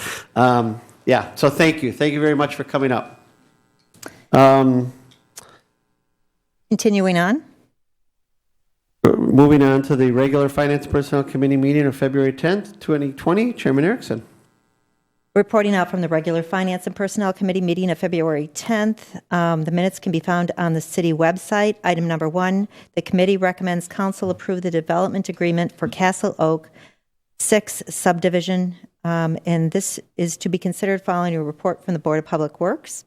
yeah, so thank you. Thank you very much for coming up. Continuing on. Moving on to the regular Finance Personnel Committee meeting of February 10th, 2020. Chairman Erickson. Reporting out from the regular Finance and Personnel Committee meeting of February 10th. The minutes can be found on the city website. Item number 1, the committee recommends council approve the development agreement for Castle Oak 6 subdivision, and this is to be considered following a report from the Board of Public Works.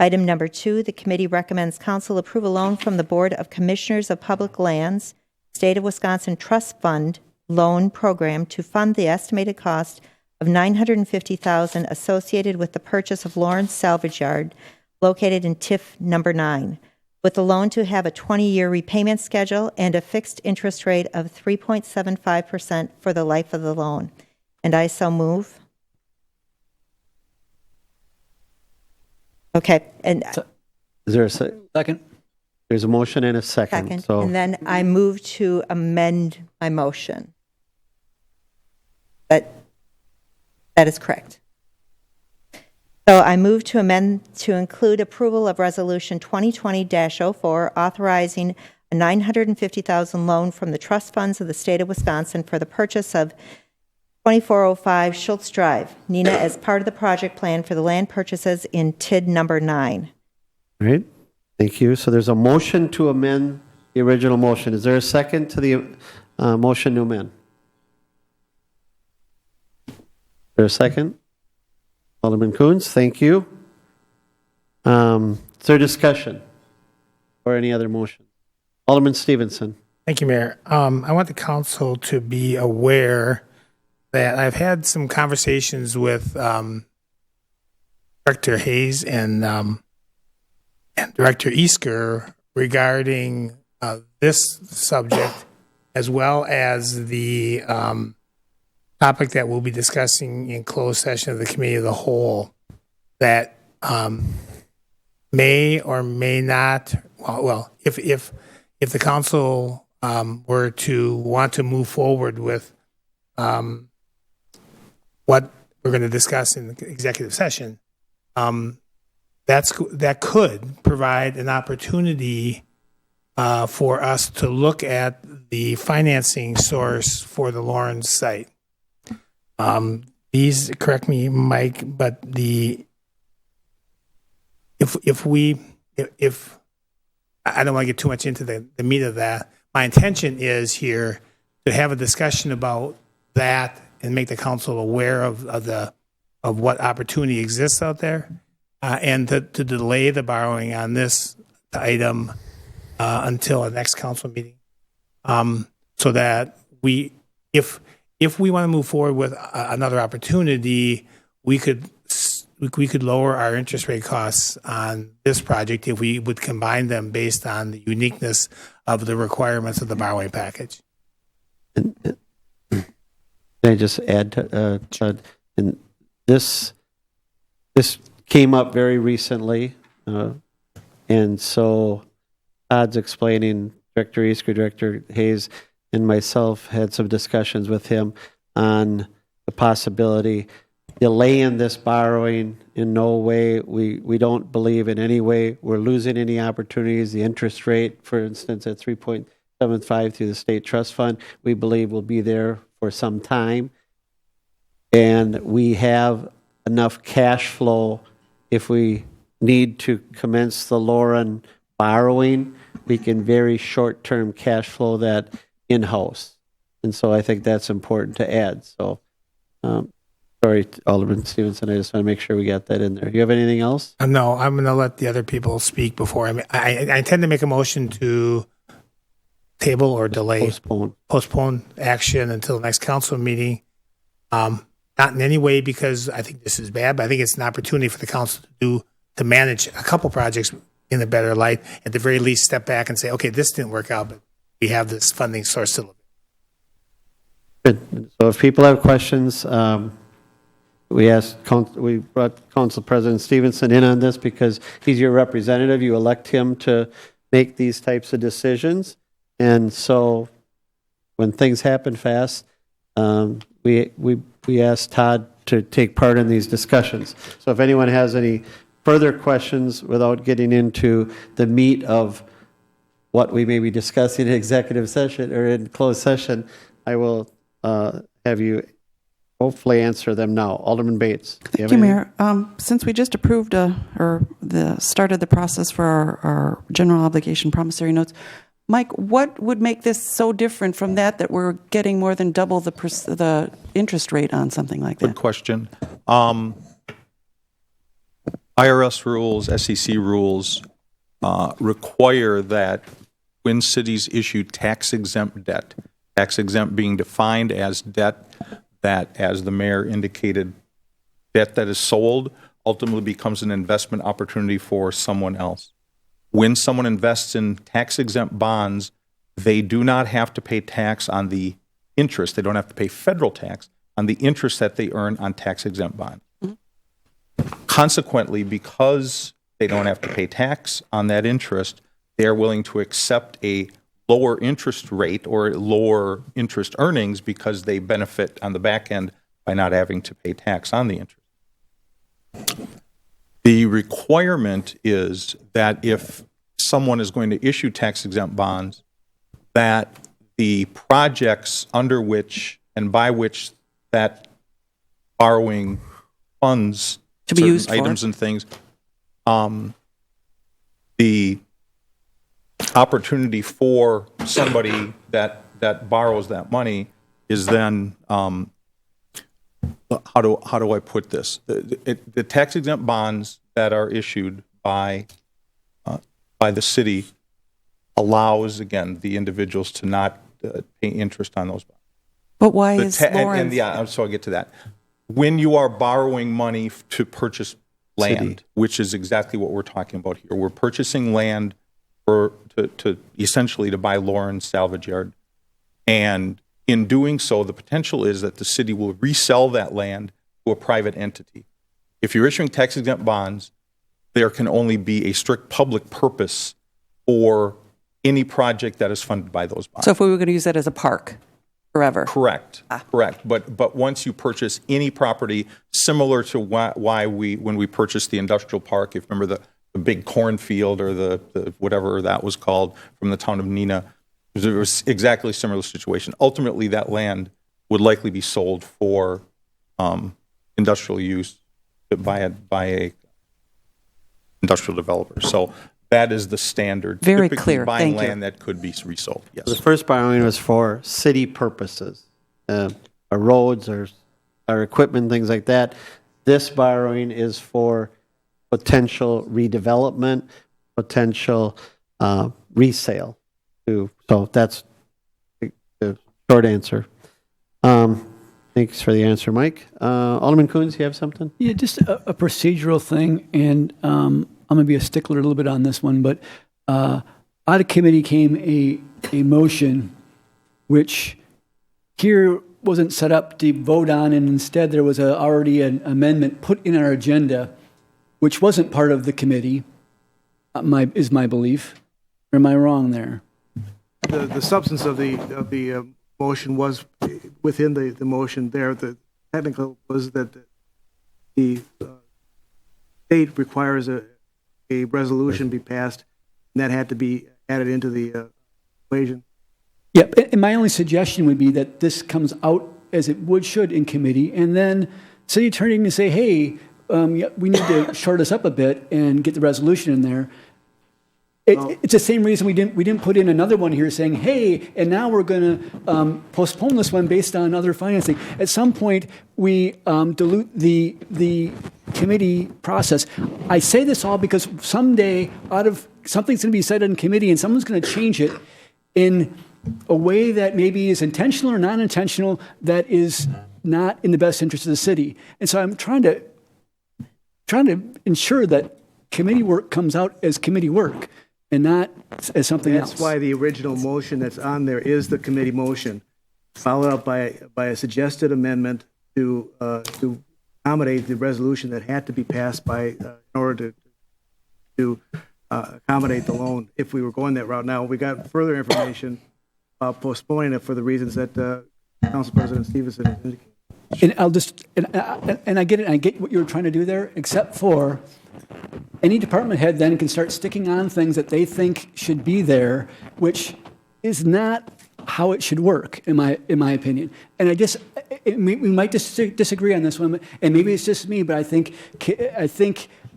Item number 2, the committee recommends council approve a loan from the Board of Commissioners of Public Lands, State of Wisconsin Trust Fund loan program to fund the estimated cost of $950,000 associated with the purchase of Lawrence Salvage Yard located in TIF number 9, with the loan to have a 20-year repayment schedule and a fixed interest rate of 3.75% for the life of the loan. And I so move. Okay, and Is there a second? There's a motion and a second. second, So and then I move to amend my motion. But that is correct. So I move to amend to include approval of Resolution 2020-04, authorizing a $950,000 loan from the trust funds of the state of Wisconsin for the purchase of 2405 Schultz Drive, Neenah, as part of the project plan for the land purchases in TID number 9. All right, thank you. So there's a motion to amend the original motion. Is there a second to the motion to amend? Is there a second? Alderman Coons, thank you. Is there discussion or any other motion? Alderman Stevenson. Thank you, Mayor. I want the council to be aware that I've had some conversations with Director Hayes and Director Easker regarding this subject, as well as the topic that we'll be discussing in closed session of the Committee of the Whole, that may or may not, well, if the council were to want to move forward with what we're going to discuss in the executive session, that could provide an opportunity for us to look at the financing source for the Lawrence site. These, correct me, Mike, but if I don't want to get too much into the meat of that, my intention is here to have a discussion about that and make the council aware of what opportunity exists out there, and to delay the borrowing on this item until the next council meeting, so that if we want to move forward with another opportunity, we could lower our interest rate costs on this project if we would combine them based on the uniqueness of the requirements of the borrowing package. Can I just add to and this came up very recently, and so Todd's explaining, Director Easker, Director Hayes, and myself had some discussions with him on the possibility delaying this borrowing. In no way, we don't believe in any way we're losing any opportunities. The interest rate, for instance, at 3.75 through the state trust fund, we believe will be there for some time. And we have enough cash flow if we need to commence the Lauren borrowing. We can very short-term cash flow that in-house. And so I think that's important to add. So, sorry, Alderman Stevenson, I just want to make sure we got that in there. You have anything else? No, I'm going to let the other people speak before. I intend to make a motion to table or delay, postpone action until the next council meeting. Not in any way because I think this is bad, but I think it's an opportunity for the council to manage a couple projects in a better light. At the very least, step back and say, okay, this didn't work out, but we have this funding source to look at. Good. So if people have questions, we brought Council President Stevenson in on this because he's your representative. You elect him to make these types of decisions. And so when things happen fast, we asked Todd to take part in these discussions. So if anyone has any further questions without getting into the meat of what we may be discussing in executive session or in closed session, I will have you hopefully answer them now. Alderman Bates. Thank you, Mayor. Since we just approved started the process for our general obligation promissory notes, Mike, what would make this so different from that we're getting more than double the interest rate on something like that? Good question. IRS rules, SEC rules require that when cities issue tax-exempt debt, tax-exempt being defined as debt that, as the mayor indicated, debt that is sold ultimately becomes an investment opportunity for someone else. When someone invests in tax-exempt bonds, they do not have to pay tax on the interest. They don't have to pay federal tax on the interest that they earn on tax-exempt bonds. Consequently, because they don't have to pay tax on that interest, they are willing to accept a lower interest rate or lower interest earnings because they benefit on the back end by not having to pay tax on the interest. The requirement is that if someone is going to issue tax-exempt bonds, that the projects under which and by which that borrowing funds to be used items and things, the opportunity for somebody that borrows that money is then how do I put this? The tax-exempt bonds that are issued by the city allows, again, the individuals to not pay interest on those bonds. But why is Lawrence? So I'll get to that. When you are borrowing money to purchase land, City. which is exactly what we're talking about here, we're purchasing land to essentially to buy Lauren's salvage yard, and in doing so, the potential is that the city will resell that land to a private entity. If you're issuing tax-exempt bonds, there can only be a strict public purpose for any project that is funded by those bonds. So if we were going to use that as a park forever? Correct. Correct. But once you purchase any property, similar to when we purchased the industrial park, if you remember the big cornfield or the whatever that was called from the town of Neenah, it was exactly a similar situation. Ultimately, that land would likely be sold for industrial use by a industrial develer. So that is the standard. Very Typically clear. Buying Thank you. land that could be resold. Yes. The first borrowing was for city purposes, our roads or our equipment, things like that. This borrowing is for potential redevelopment, potential resale. So that's the short answer. Thanks for the answer, Mike. Alderman Coons, you have something? Yeah, just a procedural thing, and I'm going to be a stickler a little bit on this one, but out of committee came a motion which here wasn't set up to vote on, and instead there was already an amendment put in our agenda which wasn't part of the committee, is my belief. Or am I wrong there? The substance of the motion was within the motion there. The technical was that the state requires a resolution be passed, and that had to be added into the equation. Yeah, and my only suggestion would be that this comes out as it should in committee, and then city attorney can say, hey, we need to short this up a bit and get the resolution in there. It's the same reason we didn't put in another one here saying, hey, and now we're going to postpone this one based on other financing. At some point, we dilute the committee process. I say this all because someday something's going to be said in committee and someone's going to change it in a way that maybe is intentional or non-intentional, that is not in the best interest of the city. And so I'm trying to ensure that committee work comes out as committee work and not as something else. That's why the original motion that's on there is the committee motion, followed up by a suggested amendment to accommodate the resolution that had to be passed by, in order to accommodate the loan if we were going that route. Now, we got further information postponing it for the reasons that Council President Stevenson indicated. And I'll just, and I get it, I get what you were trying to do there, except for any department head then can start sticking on things that they think should be there, which is not how it should work, in my opinion. And we might disagree on this one, and maybe it's just me, but I think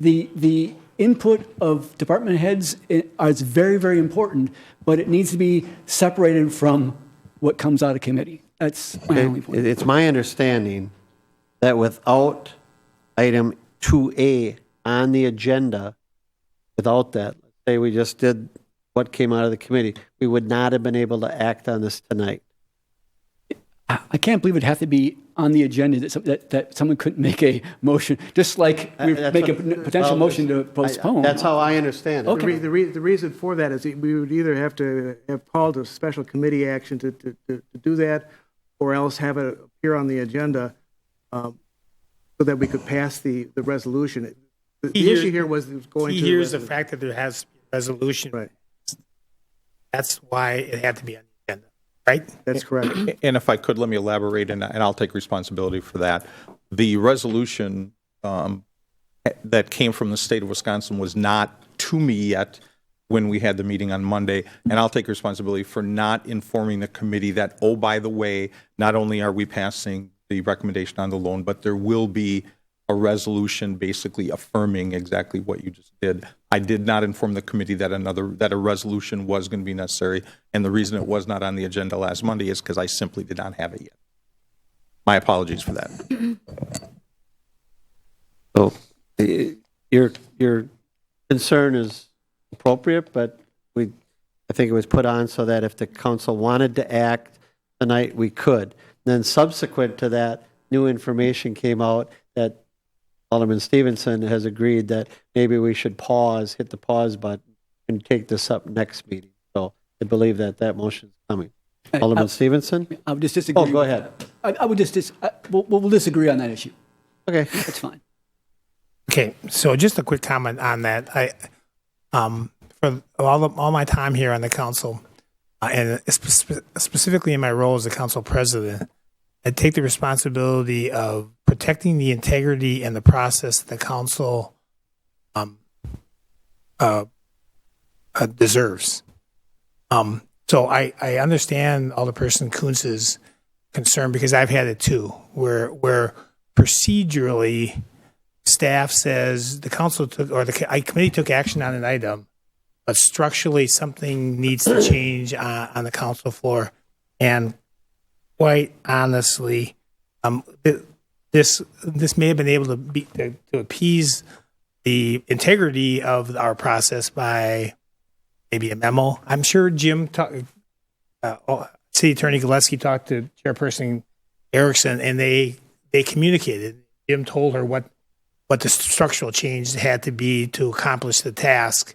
the input of department heads is very, very important, but it needs to be separated from what comes out of committee. That's my only point. It's my understanding that without item 2A on the agenda, without that, let's say we just did what came out of the committee, we would not have been able to act on this tonight. I can't believe it'd have to be on the agenda that someone couldn't make a motion, just like we make a potential motion to postpone. That's how I understand it. Okay. The reason for that is we would either have to have called a special committee action to do that, or else have it appear on the agenda so that we could pass the resolution. The issue here was going to... Here's the fact that there has a resolution. Right. That's why it had to be on the agenda, right? That's correct. And if I could, let me elaborate, and I'll take responsibility for that. The resolution that came from the state of Wisconsin was not to me yet when we had the meeting on Monday, and I'll take responsibility for not informing the committee that, oh, by the way, not only are we passing the recommendation on the loan, but there will be a resolution basically affirming exactly what you just did. I did not inform the committee that a resolution was going to be necessary, and the reason it was not on the agenda last Monday is because I simply did not have it yet. My apologies for that. So your concern is appropriate, but I think it was put on so that if the council wanted to act tonight, we could. Then subsequent to that, new information came out that Alderman Stevenson has agreed that maybe we should hit the pause button and take this up next meeting. So I believe that motion is coming. Alderman Stevenson? I would just disagree. Oh, go ahead. I would we'll disagree on that issue. Okay. That's fine. Okay, so just a quick comment on that. For all my time here on the council, and specifically in my role as the council president, I take the responsibility of protecting the integrity and the process the council deserves. So I understand Alderperson Kuntz's concern, because I've had it too, where procedurally staff says the council took, or the committee took action on an item, but structurally something needs to change on the council floor. And quite honestly, this may have been able to appease the integrity of our process by maybe a memo. I'm sure City Attorney Gillespie talked to Chairperson Erickson, and they communicated. Jim told her what the structural change had to be to accomplish the task.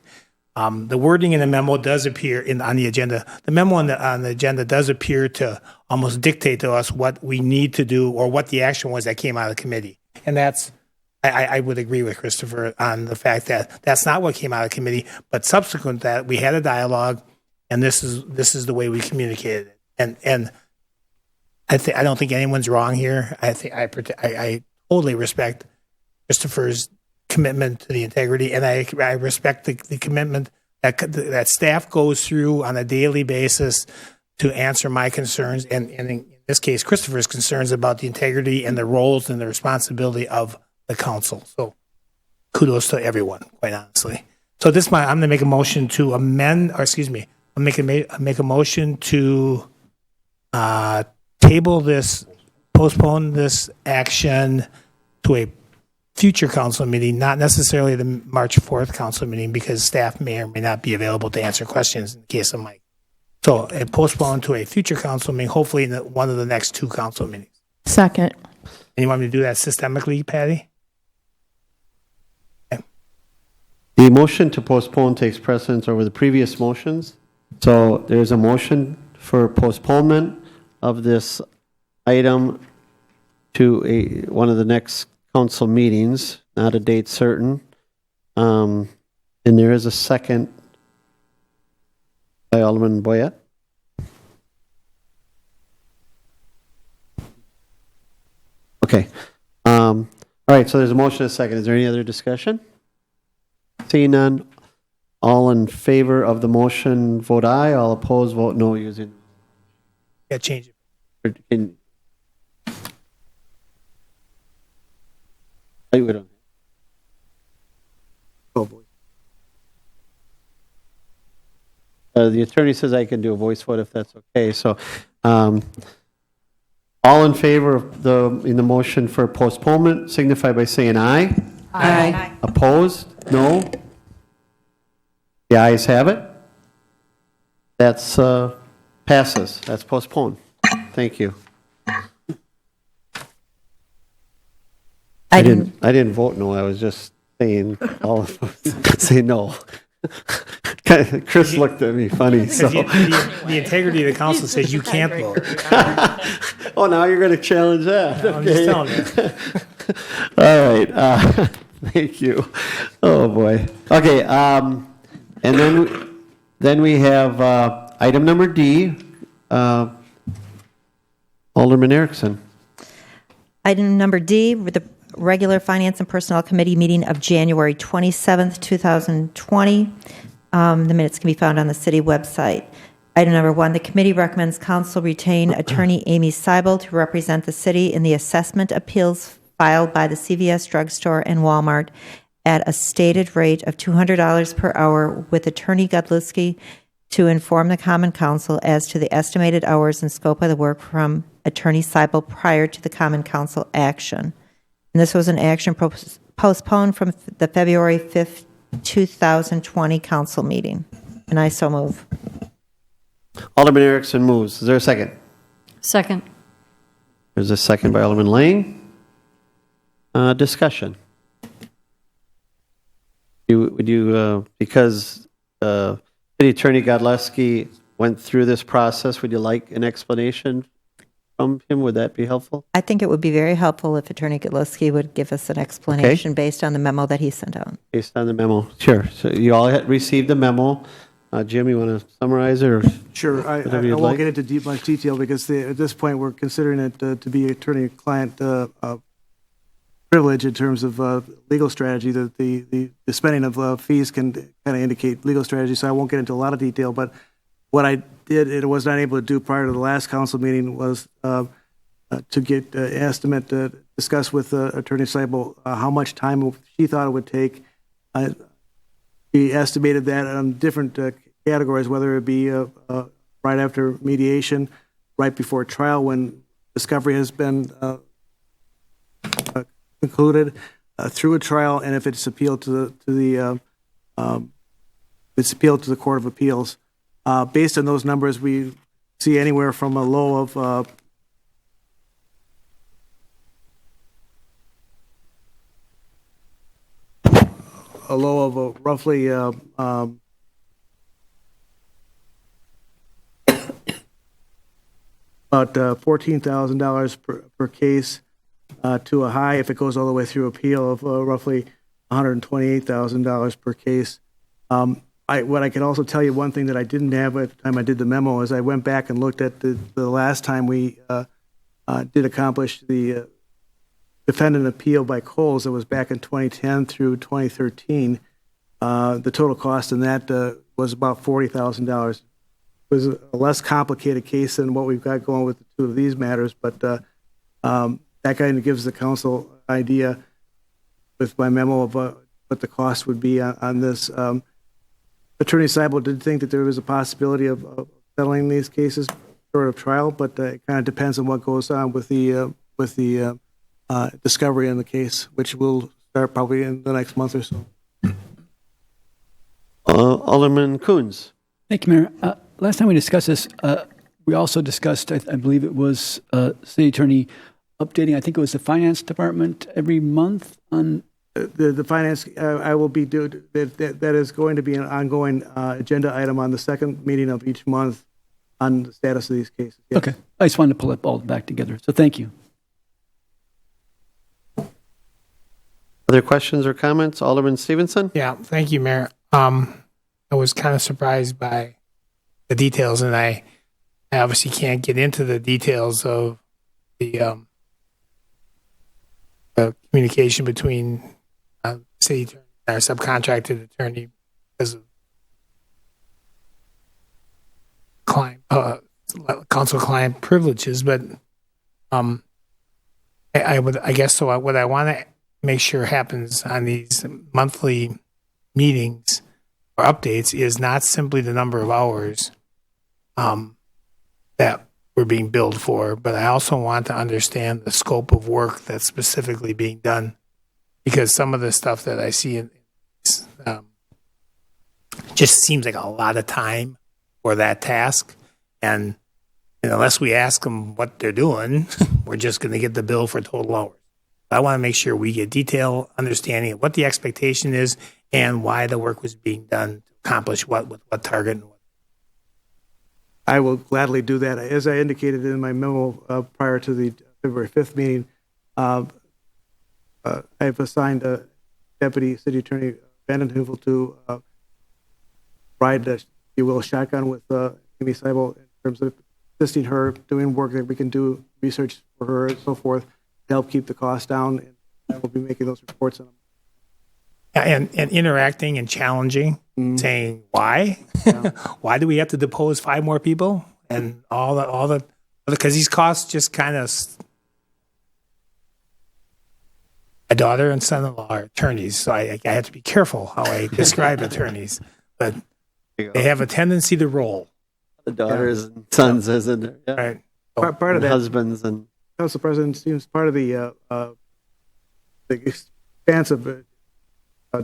The wording in the memo does appear on the agenda. The memo on the agenda does appear to almost dictate to us what we need to do, or what the action was that came out of the committee. And I would agree with Christopher on the fact that that's not what came out of the committee. But subsequent to that, we had a dialogue, and this is the way we communicated it. And I don't think anyone's wrong here. I totally respect Christopher's commitment to the integrity, and I respect the commitment that staff goes through on a daily basis to answer my concerns, and in this case, Christopher's concerns about the integrity and the roles and the responsibility of the council. So kudos to everyone, quite honestly. So I'm going to make a motion to amend, or excuse me, I'll make a motion to table this, postpone this action to a future council meeting, not necessarily the March 4th council meeting, because staff may or may not be available to answer questions in the case of Mike. So it postponed to a future council meeting, hopefully in one of the next two council meetings. Second. And you want me to do that systemically, Patty? Okay. The motion to postpone takes precedence over the previous motions. So there's a motion for postponement of this item to one of the next council meetings, not a date certain. And there is a second by Alderman Boyette. Okay. All right, so there's a motion and a second. Is there any other discussion? Seeing none, all in favor of the motion, vote aye. All opposed, vote no using. Yeah, change it. Oh, boy. The attorney says I can do a voice vote if that's okay. So, all in favor of in the motion for postponement signify by saying aye. Aye. Opposed? No? The ayes have it. That's passes. That's postponed. Thank you. I didn't vote no. I was just saying all of us say no. Chris looked at me funny. So The integrity of the council says you can't vote. oh, now you're going to challenge that. I'm just telling you. All right. Thank you. Oh boy. Okay. And then we have item number D. Alderman Erickson. Item number D, with the regular Finance and Personnel Committee meeting of January 27th, 2020. The minutes can be found on the city website. Item number 1, the committee recommends council retain attorney Amy Seibel to represent the city in the assessment appeals filed by the CVS drugstore and Walmart at a stated rate of $200 per hour, with attorney Godlewski to inform the Common Council as to the estimated hours and scope of the work from attorney Seibel prior to the Common Council action. And this was an action postponed from the February 5th, 2020 council meeting. And I so move. Alderman Erickson moves. Is there a second? Second. There's a second by Alderman Lang. Discussion. Would you because City Attorney Godlewski went through this process, would you like an explanation from him? Would that be helpful? I think it would be very helpful if Attorney Godlewski would give us an explanation based on the memo that he sent out. Based on the memo. Sure. So you all had received the memo. Jim, you want to summarize it? Or Sure. I whatever you'd won't like? get into much detail because at this point we're considering it to be attorney-client privilege in terms of legal strategy. That the spending of fees can kind of indicate legal strategy. So I won't get into a lot of detail. But what I did and was not able to do prior to the last council meeting was to get an estimate to discuss with Attorney Seibel how much time she thought it would take. She estimated that on different categories, whether it be right after mediation, right before trial when discovery has been concluded, through a trial, and if it's appealed to the Court of Appeals. Based on those numbers, we see anywhere from a low of roughly about $14,000 per case to a high, if it goes all the way through appeal, of roughly $128,000 per case. What I can also tell you, one thing that I didn't have at the time I did the memo, is I went back and looked at the last time we did accomplish the defendant appeal by Coles. It was back in 2010 through 2013. The total cost in that was about $40,000. It was a less complicated case than what we've got going with the two of these matters, but that kind of gives the council idea with my memo of what the cost would be on this. Attorney Seibel did think that there was a possibility of settling these cases short of trial, but it kind of depends on what goes on with the discovery in the case, which will start probably in the next month or so. Alderman Coons. Thank you, Mayor. Last time we discussed this, we also discussed, I believe it was City Attorney updating, I think it was the Finance Department every month on... The finance, I will be doing, that is going to be an ongoing agenda item on the second meeting of each month on the status of these cases. Yes. Okay. I just wanted to pull it all back together. So thank you. Other questions or comments? Alderman Stevenson? Yeah, thank you, Mayor. I was kind of surprised by the details, and I obviously can't get into the details of the communication between city attorney and our subcontracted attorney because of council-client privileges. But I guess so. What I want to make sure happens on these monthly meetings or updates is not simply the number of hours that we're being billed for, but I also want to understand the scope of work that's specifically being done, because some of the stuff that I see just seems like a lot of time for that task, and unless we ask them what they're doing, we're just going to get the bill for total hours. I want to make sure we get detailed understanding of what the expectation is and why the work was being done to accomplish what with what target. I will gladly do that. As I indicated in my memo prior to the February 5th meeting, I've assigned Deputy City Attorney Vanden Heuvel to ride the, if you will, shotgun with Amy Seibel in terms of assisting her, doing work that we can do, research for her and so forth, to help keep the costs down. And I will be making those reports on them. And interacting and challenging, saying why, why do we have to depose 5 more people, and all the because these costs just kind of. My daughter and son-in-law are attorneys, so I have to be careful how I describe attorneys, but they have a tendency to roll. The daughters and sons, isn't it? Yeah. Right. Part of that, husbands and Council President seems part of the expanse of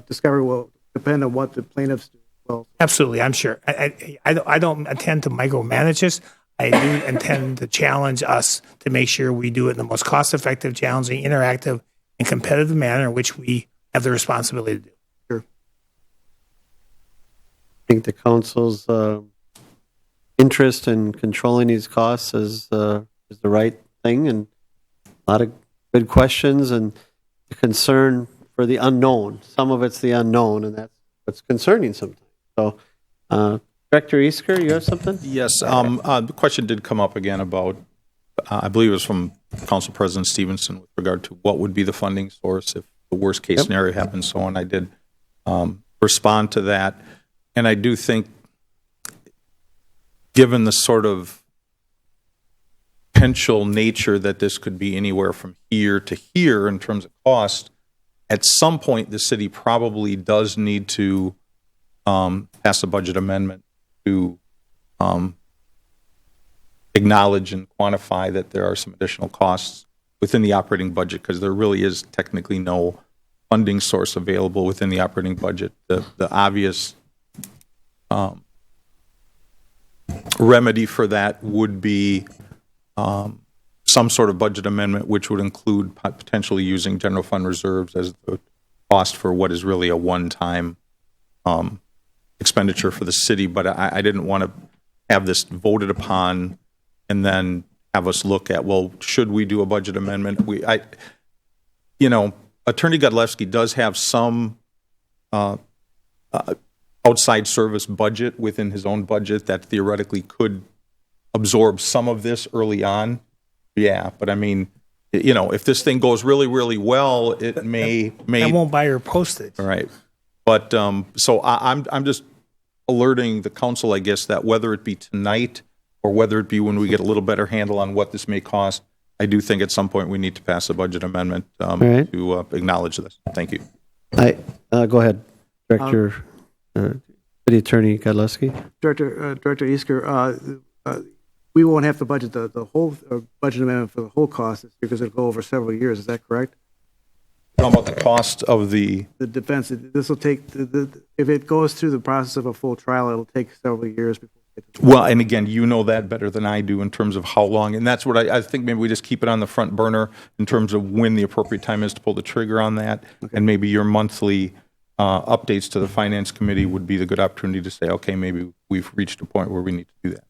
discovery will depend on what the plaintiffs do. Well, Absolutely, I'm sure. I don't intend to micromanage this. I do intend to challenge us to make sure we do it in the most cost-effective, challenging, interactive, and competitive manner in which we have the responsibility to do. Sure. I think the council's interest in controlling these costs is the right thing, and a lot of good questions and the concern for the unknown. Some of it's the unknown, and that's what's concerning sometimes. So, Director Easker, you have something? Yes. The question did come up again about, I believe it was from Council President Stevenson with regard to what would be the funding source if the worst case scenario happens, so on. I did respond to that. And I do think, given the sort of potential nature that this could be anywhere from here to here in terms of cost, at some point the city probably does need to pass a budget amendment to acknowledge and quantify that there are some additional costs within the operating budget, because there really is technically no funding source available within the operating budget. The obvious remedy for that would be some sort of budget amendment, which would include potentially using general fund reserves as the cost for what is really a one-time expenditure for the city. But I didn't want to have this voted upon and then have us look at, well, should we do a budget amendment? Attorney Godlewski does have some outside service budget within his own budget that theoretically could absorb some of this early on. Yeah, but I mean, if this thing goes really, really well, it may. I won't buy your postage. All right, but so I'm just alerting the council, I guess, that whether it be tonight or whether it be when we get a little better handle on what this may cost, I do think at some point we need to pass a budget amendment to acknowledge this. Thank you. Go ahead, Director, City Attorney Godlewski. Director Easker, we won't have to budget the whole budget amendment for the whole cost this year because it'll go over several years. Is that correct? Talking about the cost of the defense. This will take if it goes through the process of a full trial, it'll take several years before. Well, and again, you know that better than I do in terms of how long, and that's what I think maybe we just keep it on the front burner in terms of when the appropriate time is to pull the trigger on that, and maybe your monthly updates to the Finance Committee would be the good opportunity to say, okay, maybe we've reached a point where we need to do that.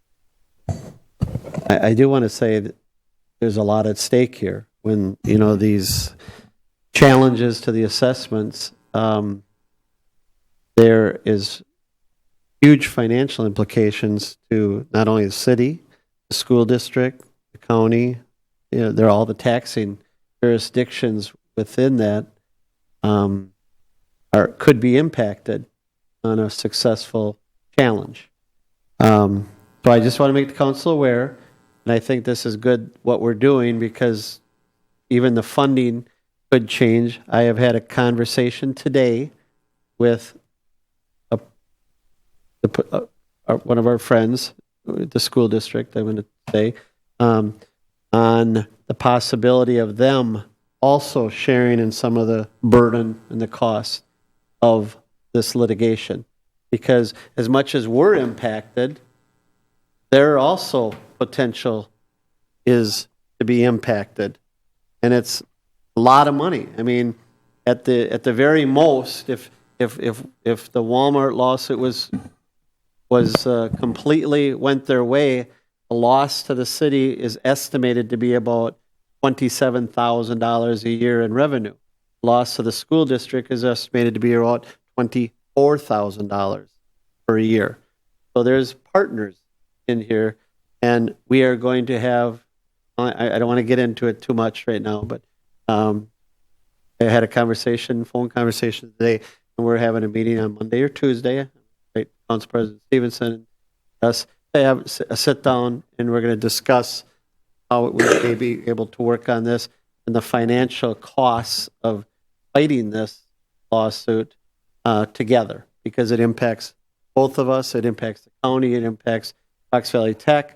I do want to say that there's a lot at stake here when, these challenges to the assessments, there is huge financial implications to not only the city, the school district, the county. They're all the taxing jurisdictions within that could be impacted on a successful challenge. So I just want to make the council aware, and I think this is good what we're doing because even the funding could change. I have had a conversation today with one of our friends, the school district, I'm going to say, on the possibility of them also sharing in some of the burden and the cost of this litigation. Because as much as we're impacted, their also potential is to be impacted. And it's a lot of money. I mean, at the very most, if the Walmart lawsuit was completely went their way, the loss to the city is estimated to be about $27,000 a year in revenue. Loss to the school district is estimated to be about $24,000 per year. So there's partners in here, and we are going to have, I don't want to get into it too much right now, but I had a phone conversation today, and we're having a meeting on Monday or Tuesday, right? Council President Stevenson and us, they have a sit down, and we're going to discuss how we may be able to work on this and the financial costs of fighting this lawsuit together, because it impacts both of us. It impacts the county. It impacts Fox Valley Tech.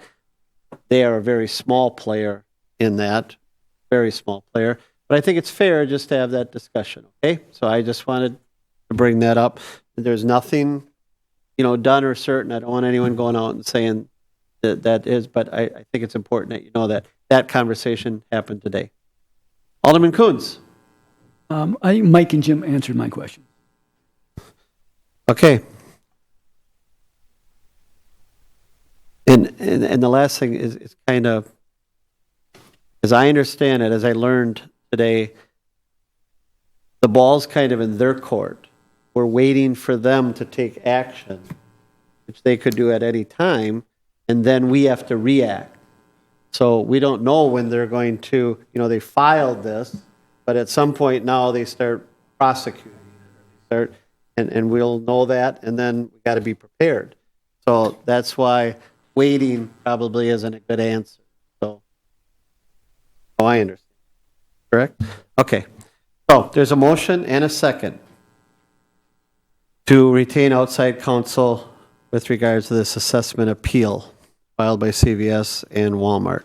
They are a very small player in that, very small player. But I think it's fair just to have that discussion, okay? So I just wanted to bring that up. There's nothing, done or certain. I don't want anyone going out and saying that is, but I think it's important that you know that conversation happened today. Alderman Coons. I think Mike and Jim answered my question. Okay. And the last thing is kind of, as I understand it, as I learned today, the ball's kind of in their court. We're waiting for them to take action, which they could do at any time, and then we have to react. So we don't know when they're going to, they filed this, but at some point now they start prosecuting. And we'll know that, and then we got to be prepared. So that's why waiting probably isn't a good answer. So I understand. Correct? Okay. So there's a motion and a second to retain outside counsel with regards to this assessment appeal filed by CVS and Walmart.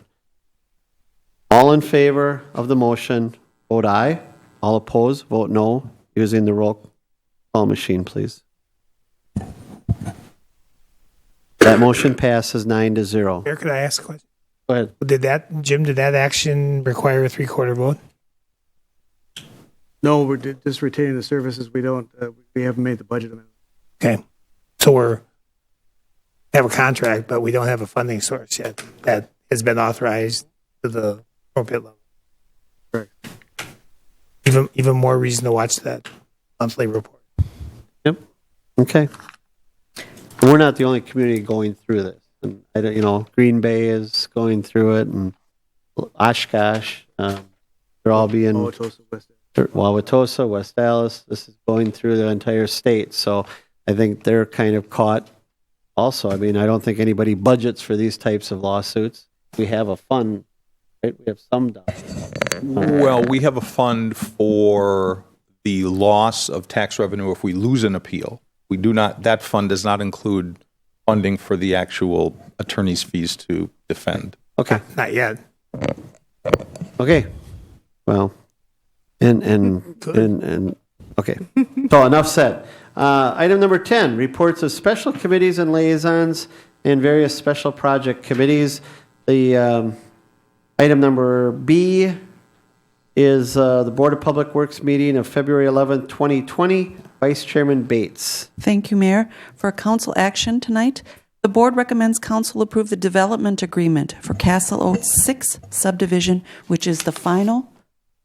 All in favor of the motion, vote aye. All opposed, vote no. Using the roll call machine, please. That motion passes 9-0. Mayor, could I ask a question? Go ahead. Did that action require a 3/4 vote? No, we're just retaining the services. We haven't made the budget amendment. Okay. So we have a contract, but we don't have a funding source yet that has been authorized to the appropriate level. Correct. Even more reason to watch that monthly report. Yep. Okay. We're not the only community going through this. And I don't, Green Bay is going through it, and Oshkosh. They're all being Wauwatosa, West Dallas. This is going through the entire state. So I think they're kind of caught. Also, I mean, I don't think anybody budgets for these types of lawsuits. We have a fund, right? We have some done. Well, we have a fund for the loss of tax revenue if we lose an appeal. We do not. That fund does not include funding for the actual attorney's fees to defend. Okay. Not yet. Okay. Well, and okay. So enough said. Item number 10, reports of special committees and liaisons and various special project committees. The item number B is the Board of Public Works meeting of February 11th, 2020. Vice Chairman Bates. Thank you, Mayor. For council action tonight, the board recommends council approve the development agreement for Castle Oaks 6 subdivision, which is the final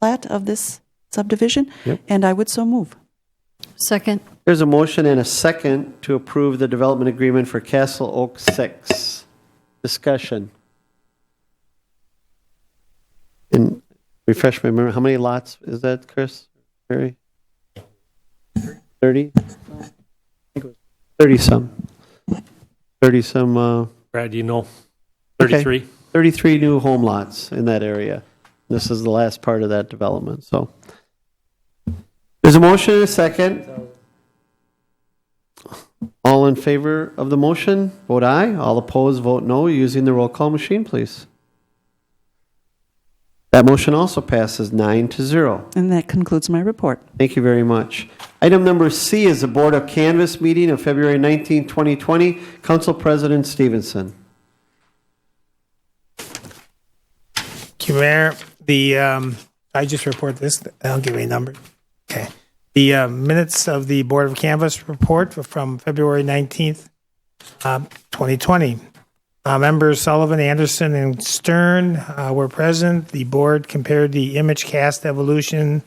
plat of this subdivision, Yep. and I would so move. Second. There's a motion and a second to approve the development agreement for Castle Oak 6. Discussion. And refresh my memory, how many lots is that, Chris? Barry? 30? I think it was 30 some. 30 some. Brad, you know, Okay. 33. 33 new home lots in that area. This is the last part of that development, so. There's a motion and a second. All in favor of the motion, vote aye. All opposed, vote no. Using the roll call machine, please. That motion also passes 9-0. And that concludes my report. Thank you very much. Item number C is the Board of Canvas meeting of February 19, 2020. Council President Stevenson. Thank you, Mayor. I just report this. I'll give you a number. Okay. The minutes of the Board of Canvas report from February 19th, 2020. Members Sullivan, Anderson, and Stern were present. The board compared the image cast evolution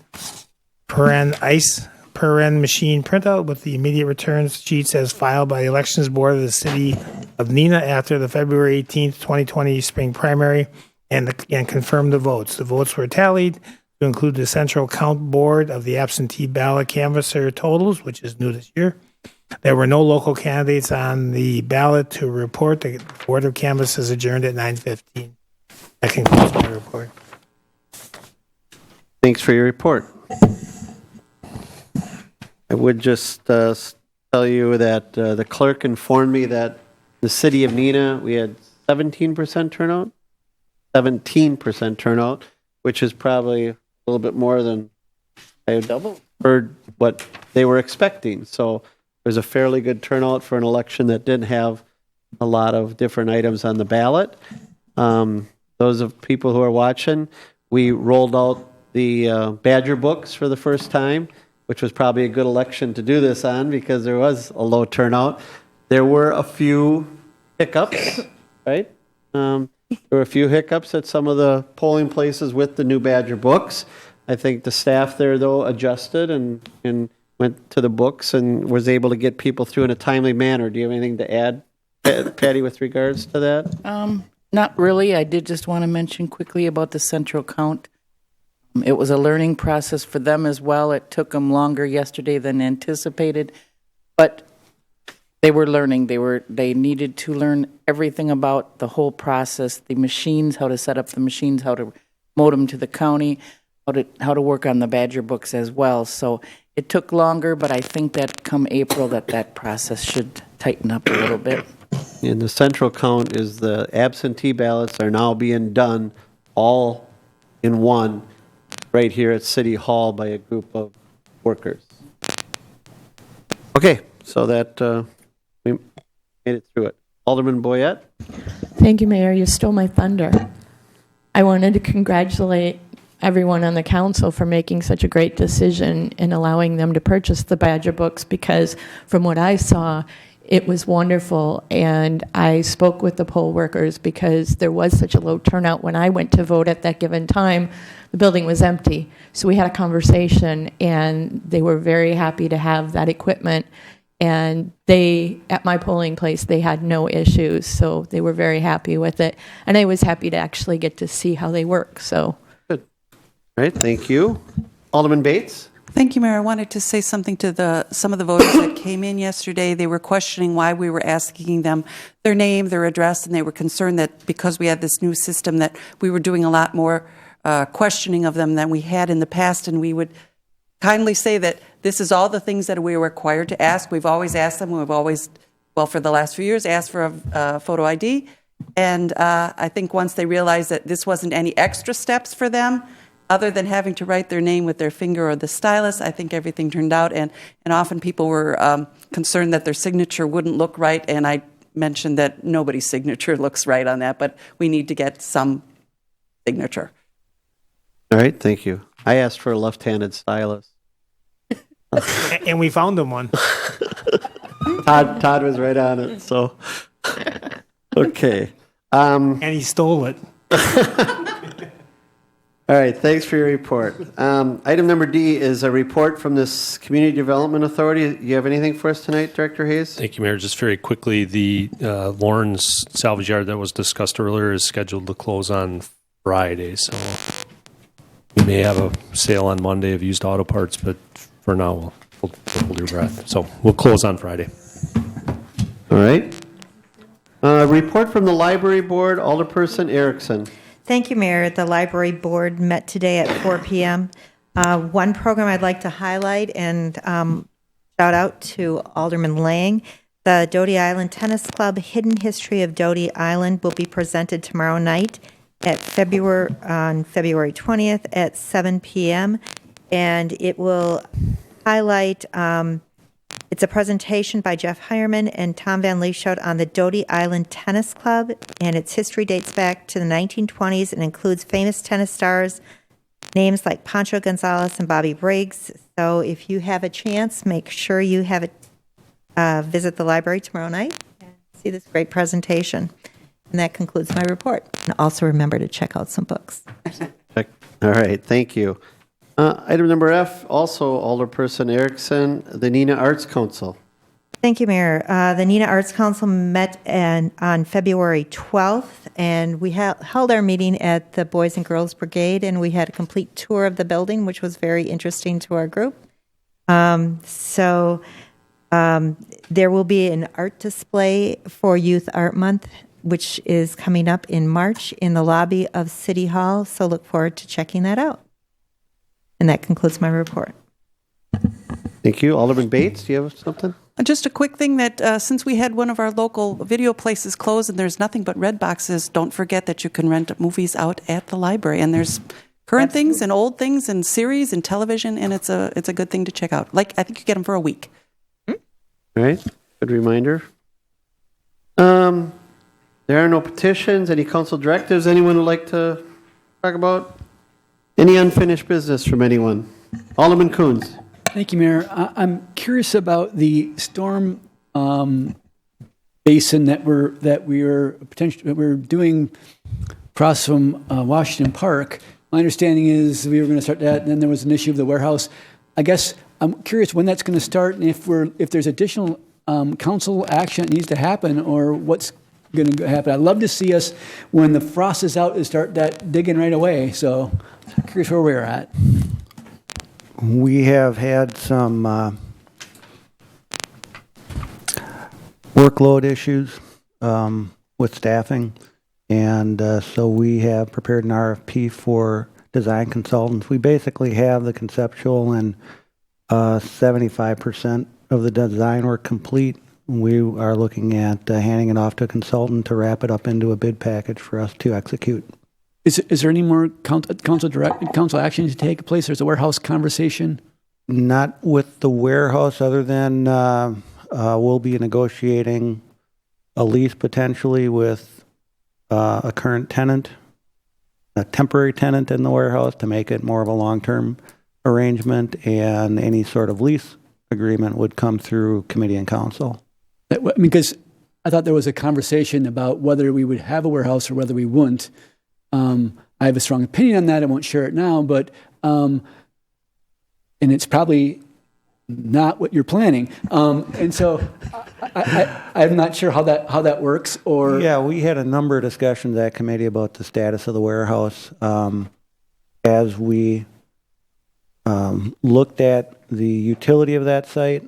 ICE machine printout with the immediate returns sheets as filed by the Elections Board of the City of Neenah after the February 18th, 2020 spring primary and confirmed the votes. The votes were tallied to include the central count board of the absentee ballot canvasser totals, which is new this year. There were no local candidates on the ballot to report. The Board of Canvas is adjourned at 9:15. That concludes my report. Thanks for your report. I would just tell you that the clerk informed me that the city of Neenah, we had 17% turnout, 17% turnout, which is probably a little bit more than I double or what they were expecting. So there's a fairly good turnout for an election that didn't have a lot of different items on the ballot. Those of people who are watching, we rolled out the Badger books for the first time, which was probably a good election to do this on because there was a low turnout. There were a few hiccups, right? There were a few hiccups at some of the polling places with the new Badger books. I think the staff there, though, adjusted and went to the books and was able to get people through in a timely manner. Do you have anything to add, Patty, with regards to that? Not really. I did just want to mention quickly about the central count. It was a learning process for them as well. It took them longer yesterday than anticipated, but they were learning. They needed to learn everything about the whole process, the machines, how to set up the machines, how to modem to the county, how to work on the Badger books as well. So it took longer, but I think that come April that process should tighten up a little bit. And the central count is the absentee ballots are now being done all in one right here at City Hall by a group of workers. Okay, so that we made it through it. Alderman Boyette? Thank you, Mayor. You stole my thunder. I wanted to congratulate everyone on the council for making such a great decision in allowing them to purchase the Badger books because from what I saw, it was wonderful. And I spoke with the poll workers because there was such a low turnout when I went to vote at that given time. The building was empty. So we had a conversation and they were very happy to have that equipment. And at my polling place, they had no issues. So they were very happy with it. And I was happy to actually get to see how they work. So. Good. All right, thank you. Alderman Bates? Thank you, Mayor. I wanted to say something to some of the voters that came in yesterday. They were questioning why we were asking them their name, their address, and they were concerned that because we had this new system that we were doing a lot more questioning of them than we had in the past, and we would kindly say that this is all the things that we were required to ask. We've always asked them. We've always, for the last few years, asked for a photo ID. And I think once they realized that this wasn't any extra steps for them, other than having to write their name with their finger or the stylus, I think everything turned out. And often people were concerned that their signature wouldn't look right. And I mentioned that nobody's signature looks right on that, but we need to get some signature. All right, thank you. I asked for a left-handed stylus. And we found him one. Todd was right on it, so. Okay. And he stole it. All right, thanks for your report. Item number D is a report from this Community Development Authority. You have anything for us tonight, Director Hayes? Thank you, Mayor. Just very quickly, the Lawrence salvage yard that was discussed earlier is scheduled to close on Friday, so we may have a sale on Monday of used auto parts, but for now, we'll hold your breath. So we'll close on Friday. All right. Report from the Library Board, Alderperson Erickson. Thank you, Mayor. The Library Board met today at 4 p.m. One program I'd like to highlight and shout out to Alderman Lang. The Doty Island Tennis Club Hidden History of Doty Island will be presented tomorrow night on February 20th at 7 p.m. And it will highlight, it's a presentation by Jeff Hireman and Tom Van Leeshout on the Doty Island Tennis Club, and its history dates back to the 1920s and includes famous tennis stars, names like Pancho Gonzalez and Bobby Briggs. So if you have a chance, make sure you have visit the library tomorrow night and see this great presentation. And that concludes my report. And also remember to check out some books. All right, thank you. Item number F, also Alderperson Erickson, the Neenah Arts Council. Thank you, Mayor. The Neenah Arts Council met on February 12th, and we held our meeting at the Boys and Girls Brigade, and we had a complete tour of the building, which was very interesting to our group. There will be an art display for Youth Art Month, which is coming up in March in the lobby of City Hall, so look forward to checking that out. And that concludes my report. Thank you. Alderman Bates, do you have something? Just a quick thing that since we had one of our local video places closed and there's nothing but red boxes, don't forget that you can rent movies out at the library. And there's current things and old things and series and television, and it's a good thing to check out. Like, I think you get them for a week. All right, good reminder. There are no petitions, any council directives anyone would like to talk about? Any unfinished business from anyone? Alderman Coons. Thank you, Mayor. I'm curious about the storm basin that we're doing across from Washington Park. My understanding is we were going to start that, and then there was an issue of the warehouse. I guess I'm curious when that's going to start, and if there's additional council action that needs to happen, or what's going to happen. I'd love to see us, when the frost is out, to start that digging right away. So I'm curious where we're at. We have had some workload issues with staffing, and so we have prepared an RFP for design consultants. We basically have the conceptual and 75% of the design work complete. We are looking at handing it off to a consultant to wrap it up into a bid package for us to execute. Is there any more council action to take place? There's a warehouse conversation? Not with the warehouse, other than we'll be negotiating a lease potentially with a current tenant, a temporary tenant in the warehouse, to make it more of a long-term arrangement, and any sort of lease agreement would come through committee and council. Because I thought there was a conversation about whether we would have a warehouse or whether we wouldn't. I have a strong opinion on that. I won't share it now, but and it's probably not what you're planning. And so I'm not sure how that works. Or yeah, we had a number of discussions at committee about the status of the warehouse as we looked at the utility of that site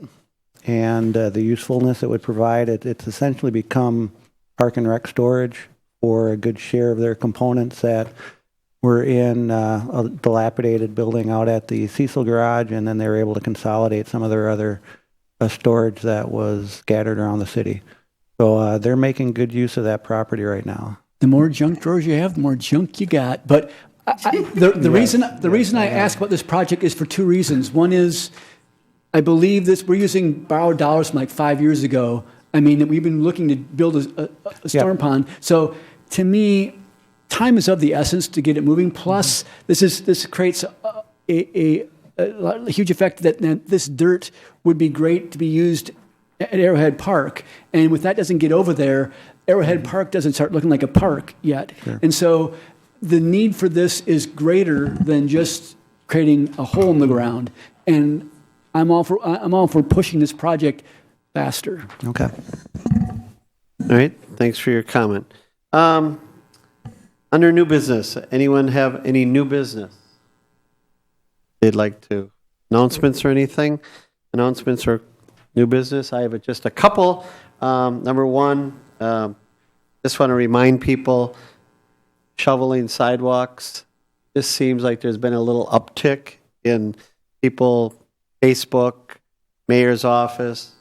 and the usefulness it would provide. It's essentially become park and rec storage for a good share of their components that were in a dilapidated building out at the Cecil Garage, and then they were able to consolidate some of their other storage that was scattered around the city. So they're making good use of that property right now. The more junk drawers you have, the more junk you got. But the reason I ask about this project is for two reasons. One is, I believe we're using borrowed dollars from like 5 years ago. I mean, we've been looking to build a storm pond. So to me, time is of the essence to get it moving. Plus, this creates a huge effect that this dirt would be great to be used at Arrowhead Park. And if that doesn't get over there, Arrowhead Park doesn't start looking like a park yet. Sure. And so the need for this is greater than just creating a hole in the ground. And I'm all for pushing this project faster. Okay. All right, thanks for your comment. Under new business, anyone have any new business they'd like to? Announcements or anything? Announcements or new business? I have just a couple. Number one, just want to remind people, shoveling sidewalks. This seems like there's been a little uptick in people, Facebook, mayor's office,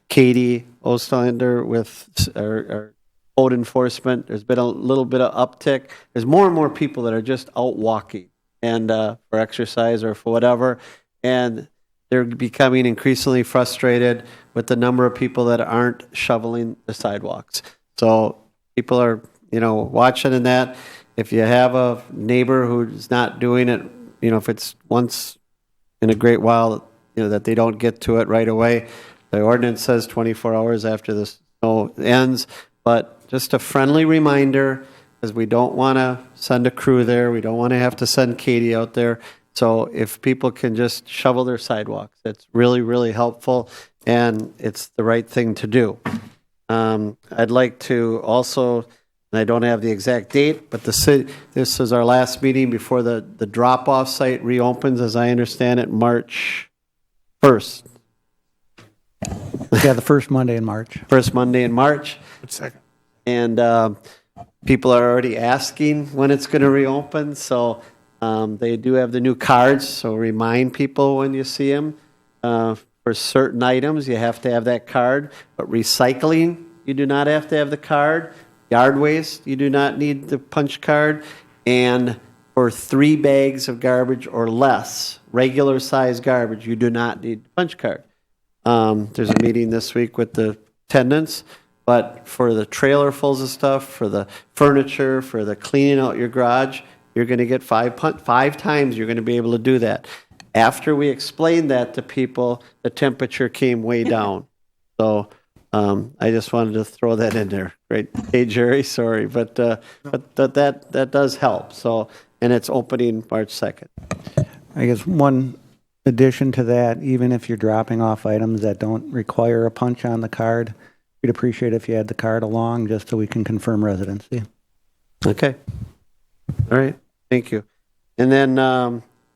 Katie Ostlander with our code enforcement. There's been a little bit of uptick. There's more and more people that are just out walking and for exercise or for whatever, and they're becoming increasingly frustrated with the number of people that aren't shoveling the sidewalks. So people are, watching in that. If you have a neighbor who's not doing it, if it's once in a great while, that they don't get to it right away. The ordinance says 24 hours after the snow ends, but just a friendly reminder, because we don't want to send a crew there. We don't want to have to send Katie out there. So if people can just shovel their sidewalks, it's really, really helpful, and it's the right thing to do. I'd like to also, and I don't have the exact date, but this is our last meeting before the drop-off site reopens, as I understand it, March 1st. Yeah, the first Monday in March. First Monday in March. Second. And people are already asking when it's going to reopen, so they do have the new cards, so remind people when you see them. For certain items, you have to have that card, but recycling, you do not have to have the card. Yard waste, you do not need the punch card. And for 3 bags of garbage or less, regular size garbage, you do not need the punch card. There's a meeting this week with the tenants, but for the trailer fulls of stuff, for the furniture, for the cleaning out your garage, you're going to get 5 times you're going to be able to do that. After we explained that to people, the temperature came way down. So I just wanted to throw that in there. Great. Hey, Jerry, sorry, but that does help. So, and it's opening March 2nd. I guess one addition to that, even if you're dropping off items that don't require a punch on the card, we'd appreciate if you had the card along just so we can confirm residency. Okay. All right. Thank you. And then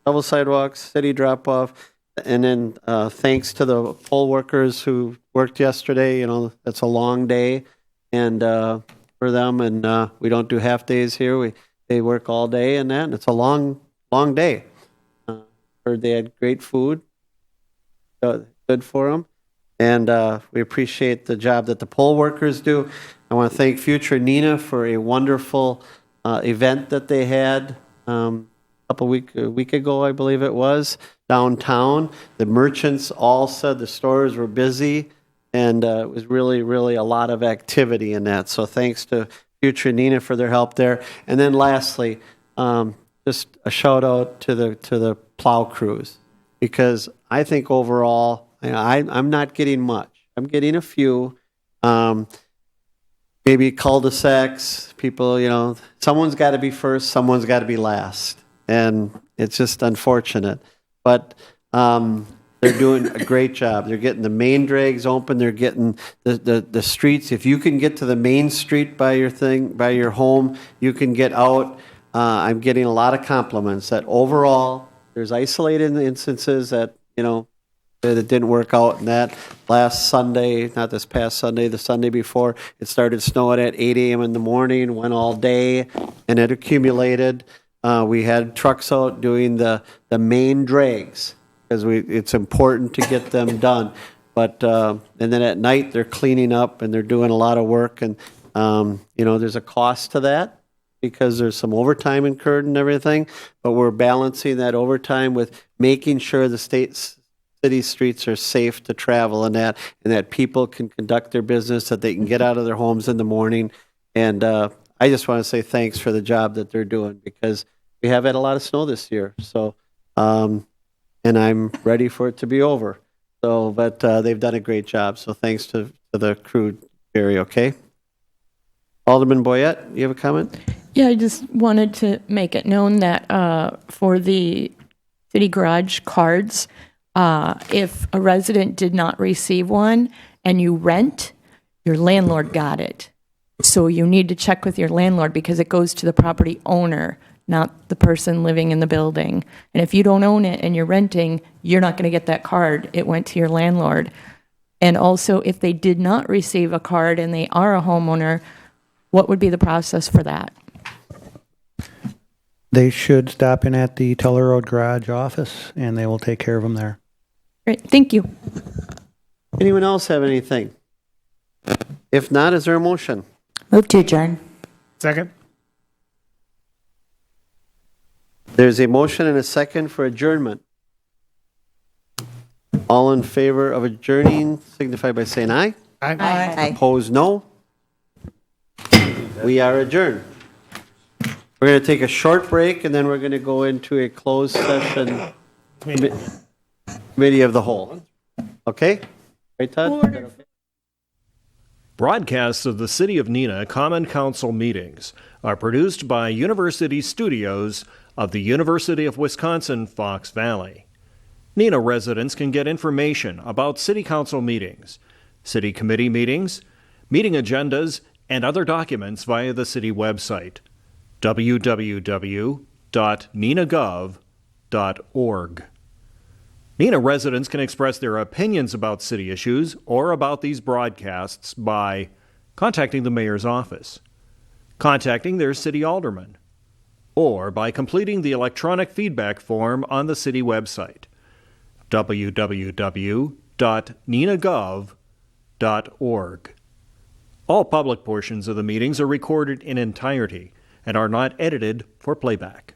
double sidewalks, city drop-off, and then thanks to the poll workers who worked yesterday. That's a long day and for them, and we don't do half days here. They work all day and that, and it's a long day. Heard they had great food, good for them, and we appreciate the job that the poll workers do. I want to thank Future Neenah for a wonderful event that they had a week ago, I believe it was, downtown. The merchants all said the stores were busy, and it was really, really a lot of activity in that. So thanks to Future Neenah for their help there. And then lastly, just a shout out to the plow crews, because I think overall, I'm not getting much. I'm getting a few. Maybe cul-de-sacs, people, someone's got to be first, someone's got to be last. And it's just unfortunate. But they're doing a great job. They're getting the main drags open. They're getting the streets. If you can get to the main street by your home, you can get out. I'm getting a lot of compliments that overall, there's isolated instances that, that it didn't work out. And that last Sunday, not this past Sunday, the Sunday before, it started snowing at 8 a.m. in the morning, went all day, and it accumulated. We had trucks out doing the main drags because it's important to get them done. But and then at night they're cleaning up and they're doing a lot of work, and there's a cost to that because there's some overtime incurred and everything. But we're balancing that overtime with making sure the city streets are safe to travel and that people can conduct their business, that they can get out of their homes in the morning. And I just want to say thanks for the job that they're doing, because we have had a lot of snow this year. So, and I'm ready for it to be over. So, but they've done a great job. So thanks to the crew, Jerry, okay? Alderman Boyette, you have a comment? Yeah, I just wanted to make it known that for the city garage cards, if a resident did not receive one and you rent, your landlord got it. So you need to check with your landlord because it goes to the property owner, not the person living in the building. And if you don't own it and you're renting, you're not going to get that card. It went to your landlord. And also, if they did not receive a card and they are a homeowner, what would be the process for that? They should stop in at the Teller Road Garage office, and they will take care of them there. Great, thank you. Anyone else have anything? If not, is there a motion? Move to adjourn. Second? There's a motion and a second for adjournment. All in favor of adjourning signify by saying aye. Aye. Opposed, no. We are adjourned. We're going to take a short break, and then we're going to go into a closed session committee of the whole. Okay? Right, Todd? Broadcasts of the City of Neenah Common Council meetings are produced by University Studios of the University of Wisconsin-Fox Valley. Neenah residents can get information about City Council meetings, City Committee meetings, meeting agendas, and other documents via the City website, www.neenahgov.org. Neenah residents can express their opinions about city issues or about these broadcasts by contacting the mayor's office, contacting their city alderman, or by completing the electronic feedback form on the city website, www.neenahgov.org. All public portions of the meetings are recorded in entirety and are not edited for playback.